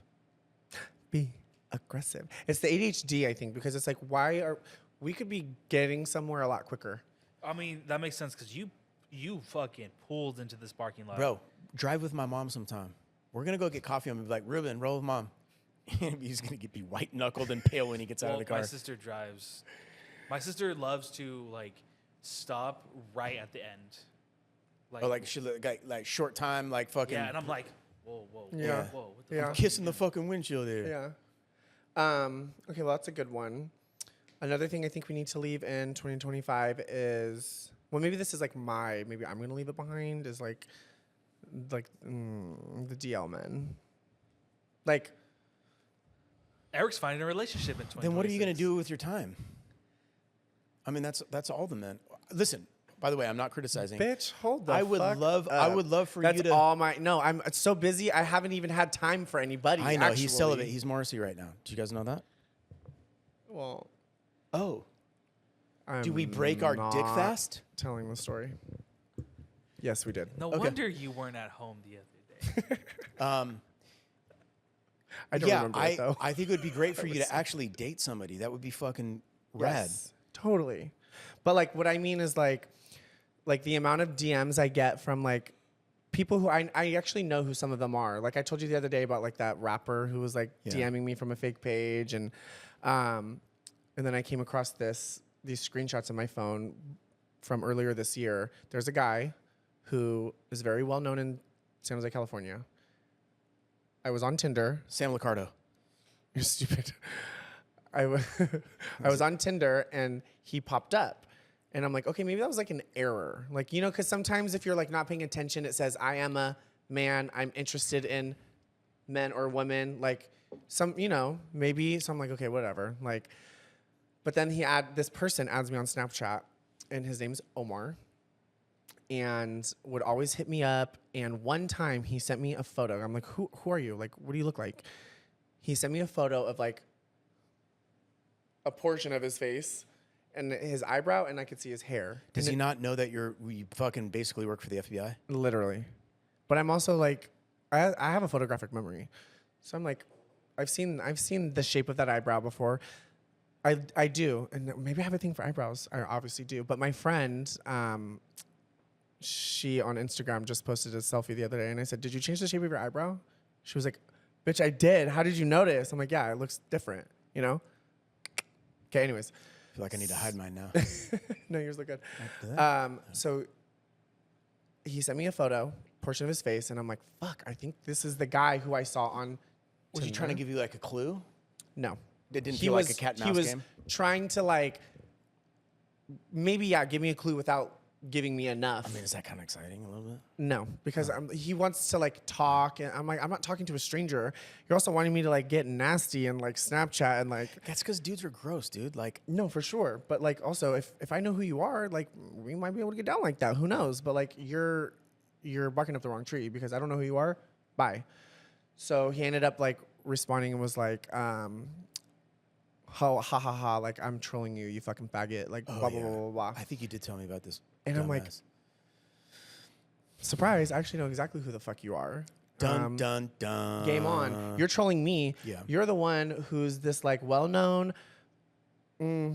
Speaker 1: Be aggressive. It's the ADHD, I think, because it's like, why are we could be getting somewhere a lot quicker.
Speaker 3: I mean, that makes sense because you fucking pulled into this parking lot.
Speaker 2: Bro, drive with my mom sometime. We're gonna go get coffee. I'm gonna be like, Ruben, roll with mom. He's gonna be white knuckled and pale when he gets out
Speaker 3: Well,
Speaker 2: of the car.
Speaker 3: my sister drives. My sister loves to like stop right at the end.
Speaker 2: Like she like short time, like fucking
Speaker 3: Yeah, and I'm like, whoa.
Speaker 1: Yeah.
Speaker 3: Whoa. What the
Speaker 1: Yeah.
Speaker 3: fuck?
Speaker 2: kissing the fucking windshield there.
Speaker 1: Yeah. Okay, well, that's a good one. Another thing I think we need to leave in 2025 is, well, maybe this is like maybe I'm going to leave it behind, is like the DL men. Like,
Speaker 3: Eric's finding a relationship in 2026.
Speaker 2: Then what are you gonna do with your time? I mean, that's all the men. Listen, by the way, I'm not criticizing.
Speaker 1: bitch, hold the
Speaker 2: I would
Speaker 1: fuck
Speaker 2: love
Speaker 1: up.
Speaker 2: for
Speaker 1: That's
Speaker 2: you to.
Speaker 1: all my, no, I'm so busy. I haven't even had time for anybody.
Speaker 2: I know he's
Speaker 1: actually.
Speaker 2: celibate. He's Morrissey right now. Do you guys know that?
Speaker 1: Well,
Speaker 2: Oh,
Speaker 1: I'm
Speaker 2: do we break our dick
Speaker 1: not
Speaker 2: fast?
Speaker 1: telling the story. Yes, we did.
Speaker 3: No wonder you weren't at home the other day.
Speaker 1: I don't remember it, though.
Speaker 2: I think it would be great for you to actually date somebody. That would be fucking rad.
Speaker 1: Yes, totally. But like, what I mean is like the amount of DMs I get from like people who I actually know who some of them are. Like I told you the other day about like that rapper who was like DMing me from a fake page, and then I came across these screenshots on my phone from earlier this year. There's a guy who is very well known in San Jose, California. I was on Tinder.
Speaker 2: Sam Licardo.
Speaker 1: You're stupid. I was on Tinder and he popped up. And I'm like, okay, maybe that was like an error. Like, you know, because sometimes if you're like not paying attention, it says, I am a man. I'm interested in men or women. Like some, you know, maybe. So I'm like, okay, whatever. Like, but then this person adds me on Snapchat and his name's Omar. And would always hit me up. And one time he sent me a photo. I'm like, who are you? Like, what do you look like? He sent me a photo of like a portion of his face and his eyebrow, and I could see his hair.
Speaker 2: Does he not know that you fucking basically work for the FBI?
Speaker 1: Literally. But I'm also like, I have a photographic memory. So I'm like, I've seen the shape of that eyebrow before. I do. And maybe I have a thing for eyebrows. I obviously do. But my friend, she on Instagram just posted a selfie the other day, and I said, did you change the shape of your eyebrow? She was like, bitch, I did. How did you notice? I'm like, yeah, it looks different, you know? Okay, anyways.
Speaker 2: I feel like I need to hide mine now.
Speaker 1: No, yours look good. So he sent me a photo, portion of his face, and I'm like, fuck, I think this is the guy who I saw on
Speaker 2: Was he trying to give you like a clue?
Speaker 1: No.
Speaker 2: It didn't feel like a cat and mouse game?
Speaker 1: He was trying to like, maybe, yeah, give me a clue without giving me enough.
Speaker 2: I mean, is that kind of exciting a little bit?
Speaker 1: No, because he wants to like talk, and I'm like, I'm not talking to a stranger. You're also wanting me to like get nasty and like Snapchat and like.
Speaker 2: That's because dudes are gross, dude. Like,
Speaker 1: no, for sure. But like, also, if I know who you are, like, we might be able to get down like that. Who knows? But like, you're barking up the wrong tree because I don't know who you are. Bye. So he ended up like responding and was like, ha ha, like, I'm trolling you, you fucking faggot, like, blah, blah, blah, blah, blah.
Speaker 2: I think you did tell me about this.
Speaker 1: And I'm like, surprise, I actually know exactly who the fuck you are.
Speaker 2: Dun, dun, dun.
Speaker 1: Game on. You're trolling me.
Speaker 2: Yeah.
Speaker 1: You're the one who's this, like, well-known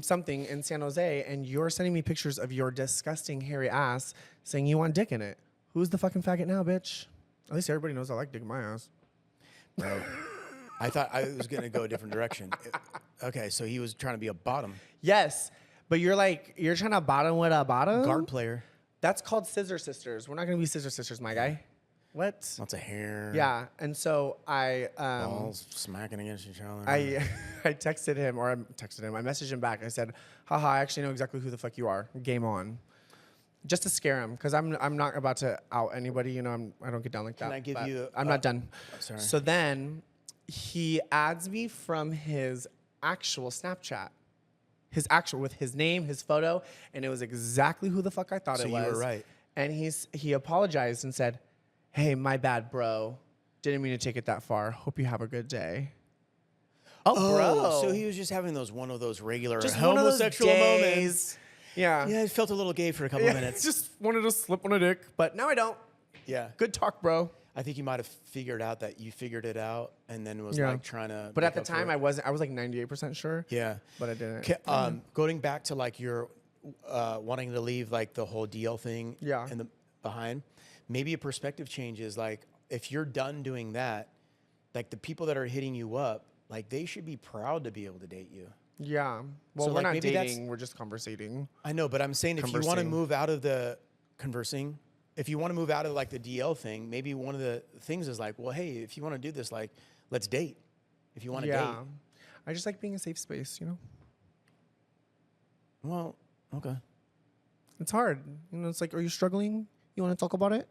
Speaker 1: something in San Jose, and you're sending me pictures of your disgusting hairy ass saying you want dick in it. Who's the fucking faggot now, bitch? At least everybody knows I like dick in my ass.
Speaker 2: Bro, I thought I was going to go a different direction. Okay, so he was trying to be a bottom.
Speaker 1: Yes, but you're trying to bottom with a bottom?
Speaker 2: Guard player.
Speaker 1: That's called Scissor Sisters. We're not going to be Scissor Sisters, my guy. What?
Speaker 2: Lots of hair.
Speaker 1: Yeah, and so I...
Speaker 2: balls smacking against each other.
Speaker 1: I texted him, I messaged him back. I said, haha, I actually know exactly who the fuck you are. Game on. Just to scare him, because I'm not about to out anybody. You know, I don't get down like that.
Speaker 2: Can I give you...
Speaker 1: I'm not done.
Speaker 2: Sorry.
Speaker 1: So then he adds me from his actual Snapchat. With his name, his photo, and it was exactly who the fuck I thought it was.
Speaker 2: So you were right.
Speaker 1: And he apologized and said, hey, my bad, bro. Didn't mean to take it that far. Hope you have a good day. Oh, bro.
Speaker 2: So he was just having one of those regular
Speaker 1: just
Speaker 2: homosexual
Speaker 1: one of those
Speaker 2: moments.
Speaker 1: Yeah.
Speaker 2: Yeah, it felt a little gay for a couple of minutes.
Speaker 1: Just wanted to slip on a dick, but now I don't.
Speaker 2: Yeah.
Speaker 1: Good talk, bro.
Speaker 2: I think you might have figured out that you figured it out and then was like trying to.
Speaker 1: But at the time, I was like 98% sure.
Speaker 2: Yeah.
Speaker 1: But I didn't.
Speaker 2: Going back to like your wanting to leave like the whole DL thing in the behind, maybe a perspective change is like if you're done doing that, like the people that are hitting you up, like they should be proud to be able to date you.
Speaker 1: Yeah. Well,
Speaker 2: So,
Speaker 1: we're
Speaker 2: like,
Speaker 1: not
Speaker 2: maybe
Speaker 1: dating. We're just conversating.
Speaker 2: I know, but I'm saying if you want to
Speaker 1: Conversing.
Speaker 2: move out of the conversing, if you want to move out of like the DL thing, maybe one of the things is like, well, hey, if you want to do this, like, let's date. If you want to date.
Speaker 1: I just like being a safe space, you know?
Speaker 2: Well, okay.
Speaker 1: It's hard. You know, it's like, are you struggling? You want to talk about it?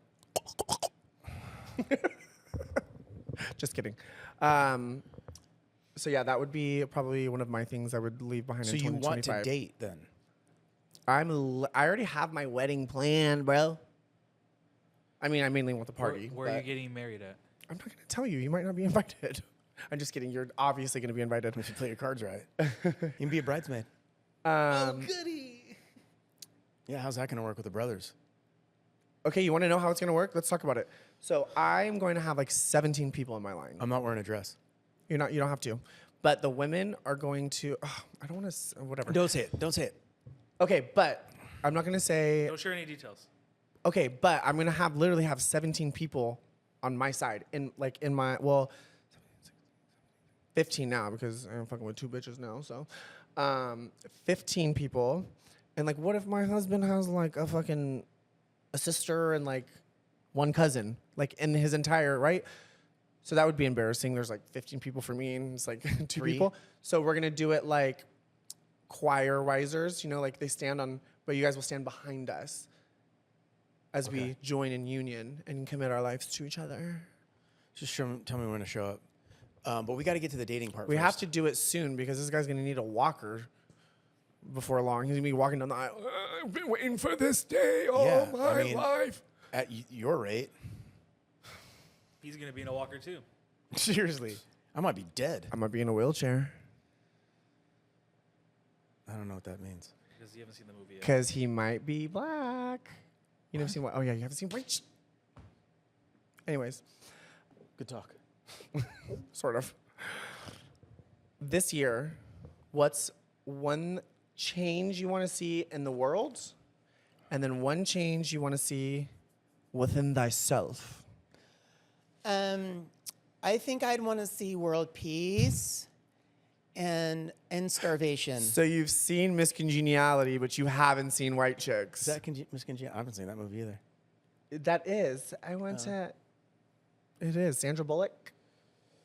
Speaker 1: Just kidding. So yeah, that would be probably one of my things I would leave behind
Speaker 2: So
Speaker 1: in
Speaker 2: you
Speaker 1: 2025.
Speaker 2: want to date then?
Speaker 1: I already have my wedding planned, bro. I mean, I mainly want the party.
Speaker 3: Where are you getting married at?
Speaker 1: I'm not going to tell you. You might not be invited. I'm just kidding. You're obviously going to be invited.
Speaker 2: If you play your cards right. You can be a bridesmaid.
Speaker 1: Goody.
Speaker 2: Yeah, how's that going to work with the brothers?
Speaker 1: Okay, you want to know how it's going to work? Let's talk about it. So I'm going to have like 17 people in my line.
Speaker 2: I'm not wearing a dress.
Speaker 1: You don't have to. But the women are going to, I don't want to, whatever.
Speaker 2: Don't say it. Don't say it.
Speaker 1: Okay, but I'm not going to say.
Speaker 3: Don't share any details.
Speaker 1: Okay, but I'm going to literally have 17 people on my side. In my, 15 now because I'm fucking with 2 bitches now. So 15 people. And like, what if my husband has like a fucking a sister and like one cousin, like in his entire, right? So that would be embarrassing. There's like 15 people for me and it's like 2 people. So we're going to do it like choir risers, you know, like they stand on, but you guys will stand behind us as we join in union and commit our lives to each other.
Speaker 2: Just tell me when to show up. But we got to get to the dating part
Speaker 1: We
Speaker 2: first.
Speaker 1: have to do it soon because this guy's going to need a walker before long. He's going to be walking down the aisle. I've been waiting for this day all my life.
Speaker 2: At your rate.
Speaker 3: He's gonna be in a walker too.
Speaker 2: Seriously. I might be dead.
Speaker 1: I might be in a wheelchair.
Speaker 2: I don't know what that means.
Speaker 3: Because you haven't seen the movie yet.
Speaker 1: Because he might be black. You never seen what? Oh, yeah, you haven't seen white. Anyways.
Speaker 2: Good talk.
Speaker 1: Sort of. This year, what's one change you want to see in the world? And then one change you want to see within thyself?
Speaker 2: I think I'd want to see world peace and end starvation.
Speaker 1: So you've seen Miss Congeniality, but you haven't seen White Chicks.
Speaker 2: Is that Miss Congeniality? I haven't seen that movie either.
Speaker 1: That is. I went to... It is. Sandra Bullock.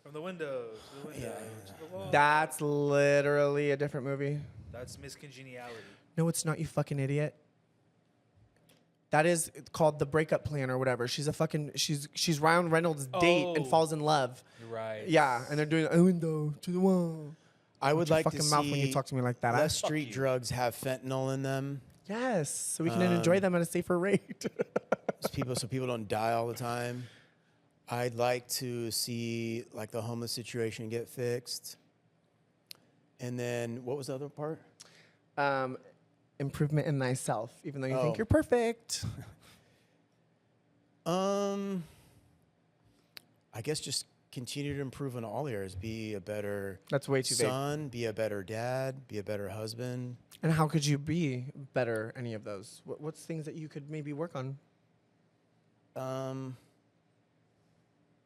Speaker 3: From the window to the window to the wall.
Speaker 1: That's literally a different movie.
Speaker 3: That's Miss Congeniality.
Speaker 1: No, it's not, you fucking idiot. That is called The Breakup Plan or whatever. She's a fucking... She's Ryan Reynolds' date and falls in love.
Speaker 3: You're right.
Speaker 1: Yeah, and they're doing a window to the wall.
Speaker 2: I would like to
Speaker 1: fucking mouth
Speaker 2: see
Speaker 1: when you talk to me like that.
Speaker 2: less street drugs have fentanyl in them.
Speaker 1: Yes, so we can enjoy them at a safer rate.
Speaker 2: So people don't die all the time. I'd like to see like the homeless situation get fixed. And then what was the other part?
Speaker 1: Improvement in thyself, even though you think you're perfect.
Speaker 2: I guess just continue to improve in all areas. Be a better
Speaker 1: That's way too vague.
Speaker 2: son, be a better dad, be a better husband.
Speaker 1: And how could you be better any of those? What's things that you could maybe work on?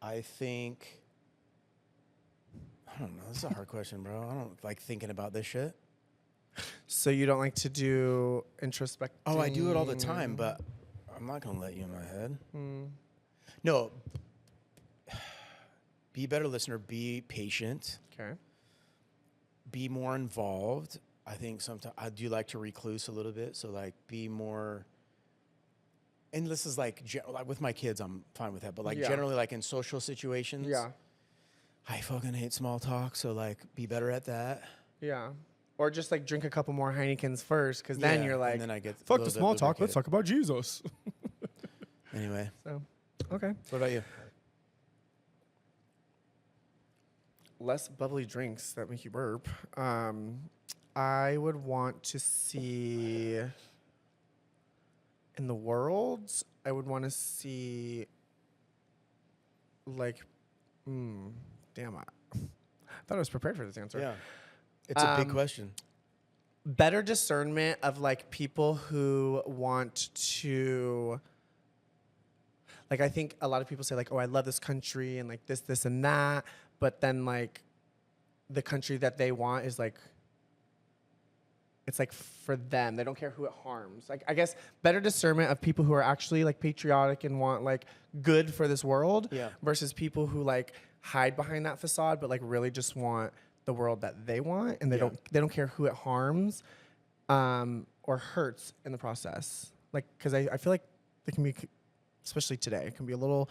Speaker 2: I think, I don't know. This is a hard question, bro. I don't like thinking about this shit.
Speaker 1: So you don't like to do introspecting?
Speaker 2: Oh, I do it all the time, but I'm not going to let you in my head. No. Be a better listener. Be patient.
Speaker 1: Okay.
Speaker 2: Be more involved. I think sometimes I do like to recluse a little bit. So like be more, and this is like with my kids, I'm fine with that. But like generally like in social situations, I fucking hate small talk. So like be better at that.
Speaker 1: Yeah. Or just like drink a couple more Heinekens first, because then you're like,
Speaker 2: and then I get
Speaker 1: fuck the small talk. Let's talk about Jesus.
Speaker 2: Anyway.
Speaker 1: So, okay.
Speaker 2: What about you?
Speaker 1: Less bubbly drinks that make you burp. I would want to see in the world, I would want to see like, damn, I thought I was prepared for this answer.
Speaker 2: Yeah. It's a big question.
Speaker 1: Better discernment of like people who want to, like, I think a lot of people say like, oh, I love this country and like this and that. But then like the country that they want is like, it's like for them. They don't care who it harms. Like, I guess better discernment of people who are actually like patriotic and want like good for this world versus people who like hide behind that facade, but like really just want the world that they want, and they don't care who it harms or hurts in the process. Like, because I feel like they can be, especially today, it can be a little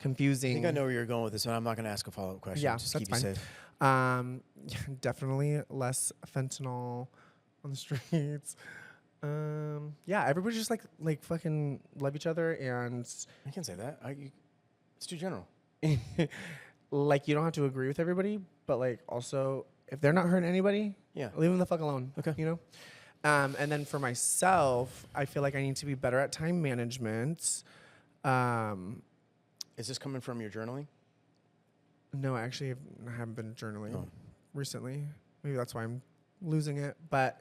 Speaker 1: confusing.
Speaker 2: I think I know where you're going with this, and I'm not going to ask a follow-up question.
Speaker 1: Yeah,
Speaker 2: just
Speaker 1: that's
Speaker 2: keep you
Speaker 1: fine.
Speaker 2: safe.
Speaker 1: Definitely less fentanyl on the streets. Yeah, everybody just like fucking love each other, and
Speaker 2: I can't say that. It's too general.
Speaker 1: Like, you don't have to agree with everybody, but like also if they're not hurting anybody, leave them the fuck alone.
Speaker 2: Okay,
Speaker 1: you know. And then for myself, I feel like I need to be better at time management.
Speaker 2: Is this coming from your journaling?
Speaker 1: No, actually, I haven't been journaling recently. Maybe that's why I'm losing it. But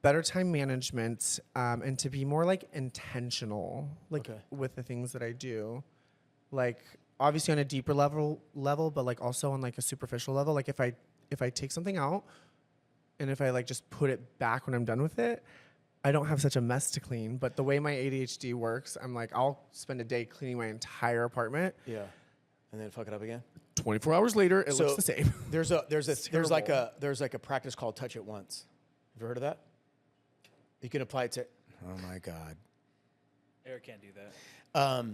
Speaker 1: better time management and to be more like intentional, like with the things that I do. Like, obviously on a deeper level, but like also on like a superficial level. Like if I take something out and if I like just put it back when I'm done with it, I don't have such a mess to clean, but the way my ADHD works, I'm like, I'll spend a day cleaning my entire apartment.
Speaker 2: Yeah. And then fuck it up again.
Speaker 1: 24 hours later, it looks the same.
Speaker 2: There's like a practice called touch it once. Have you heard of that? You can apply it to. Oh my God.
Speaker 3: Eric can't do that.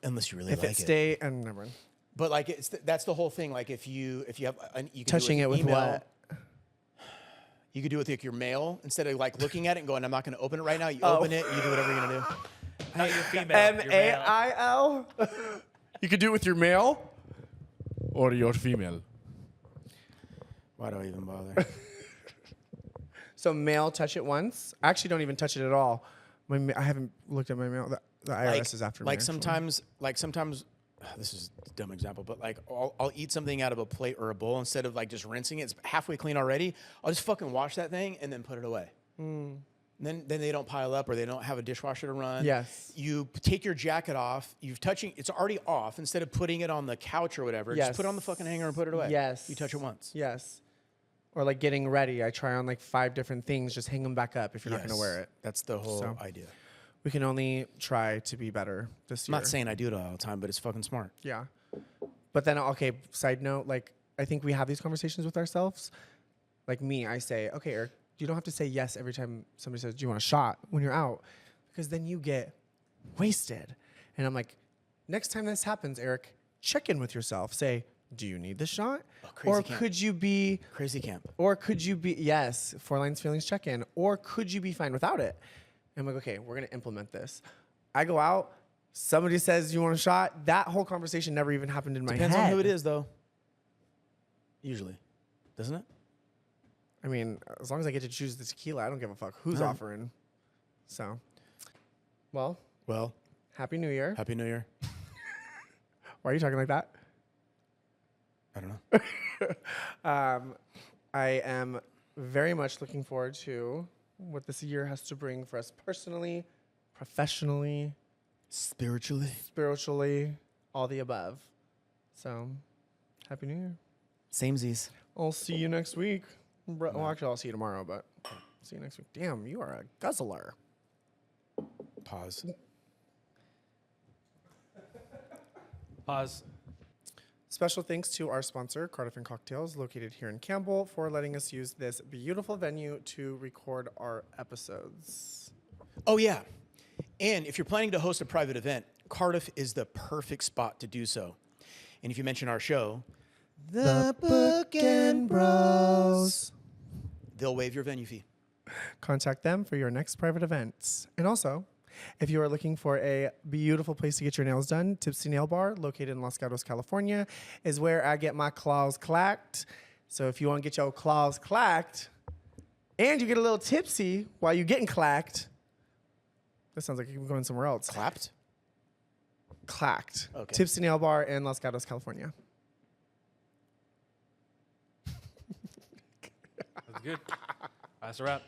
Speaker 2: Unless you really
Speaker 1: If
Speaker 2: like
Speaker 1: it stay and never mind.
Speaker 2: But like that's the whole thing. Like if you have you can
Speaker 1: Touching
Speaker 2: do
Speaker 1: it with
Speaker 2: email,
Speaker 1: what?
Speaker 2: You could do it with like your mail instead of like looking at it and going, I'm not going to open it right now. You open it, you do whatever you're gonna do.
Speaker 3: Not your female. your male.
Speaker 1: MAIL. You could do it with your mail
Speaker 9: Or your female.
Speaker 2: Why do I even bother?
Speaker 1: So mail, touch it once. I actually don't even touch it at all. I haven't looked at my mail. The IRS is after me.
Speaker 2: Like sometimes, this is a dumb example, but like I'll eat something out of a plate or a bowl instead of like just rinsing it. It's halfway clean already. I'll just fucking wash that thing and then put it away. Then they don't pile up or they don't have a dishwasher to run.
Speaker 1: Yes.
Speaker 2: You take your jacket off. It's already off. Instead of putting it on the couch or whatever,
Speaker 1: Yes.
Speaker 2: just put it on the fucking hanger and put it away.
Speaker 1: Yes.
Speaker 2: You touch it once.
Speaker 1: Yes. Or like getting ready. I try on like 5 different things. Just hang them back up if you're not going to wear it.
Speaker 2: That's the whole idea.
Speaker 1: We can only try to be better this year.
Speaker 2: I'm not saying I do it all the time, but it's fucking smart.
Speaker 1: Yeah. But then, okay, side note, like, I think we have these conversations with ourselves. Like me, I say, okay, Eric, you don't have to say yes every time somebody says, do you want a shot when you're out? Because then you get wasted. And I'm like, next time this happens, Eric, check in with yourself. Say, do you need the shot? Or could you be...
Speaker 2: Crazy camp.
Speaker 1: Or could you be... Yes, 4 Lines Feelings check-in. Or could you be fine without it? And I'm like, okay, we're going to implement this. I go out, somebody says, you want a shot? That whole conversation never even happened in my head.
Speaker 2: Depends on who it is, though. Usually. Doesn't it?
Speaker 1: I mean, as long as I get to choose the tequila, I don't give a fuck who's offering. So, well, Happy New Year.
Speaker 2: Happy New Year.
Speaker 1: Why are you talking like that?
Speaker 2: I don't know.
Speaker 1: I am very much looking forward to what this year has to bring for us personally, professionally, spiritually, all the above. So, Happy New Year.
Speaker 2: Samesies.
Speaker 1: I'll see you next week. Well, actually, I'll see you tomorrow, but see you next week. Damn, you are a guzzler.
Speaker 2: Pause.
Speaker 3: Pause.
Speaker 1: Special thanks to our sponsor, Cardiff & Cocktails, located here in Campbell, for letting us use this beautiful venue to record our episodes.
Speaker 2: Oh, yeah. And if you're planning to host a private event, Cardiff is the perfect spot to do so. And if you mention our show,
Speaker 1: The Bookend Bros,
Speaker 2: they'll waive your venue fee.
Speaker 1: Contact them for your next private events. And also, if you are looking for a beautiful place to get your nails done, Tipsy Nail Bar, located in Los Gatos, California, is where I get my claws clacked. So if you want to get your claws clacked and you get a little tipsy while you're getting clacked, that sounds like you're going somewhere else.
Speaker 2: Clapped?
Speaker 1: Clacked.
Speaker 2: Okay.
Speaker 1: Tipsy Nail Bar in Los Gatos, California.
Speaker 3: That's good. That's a wrap.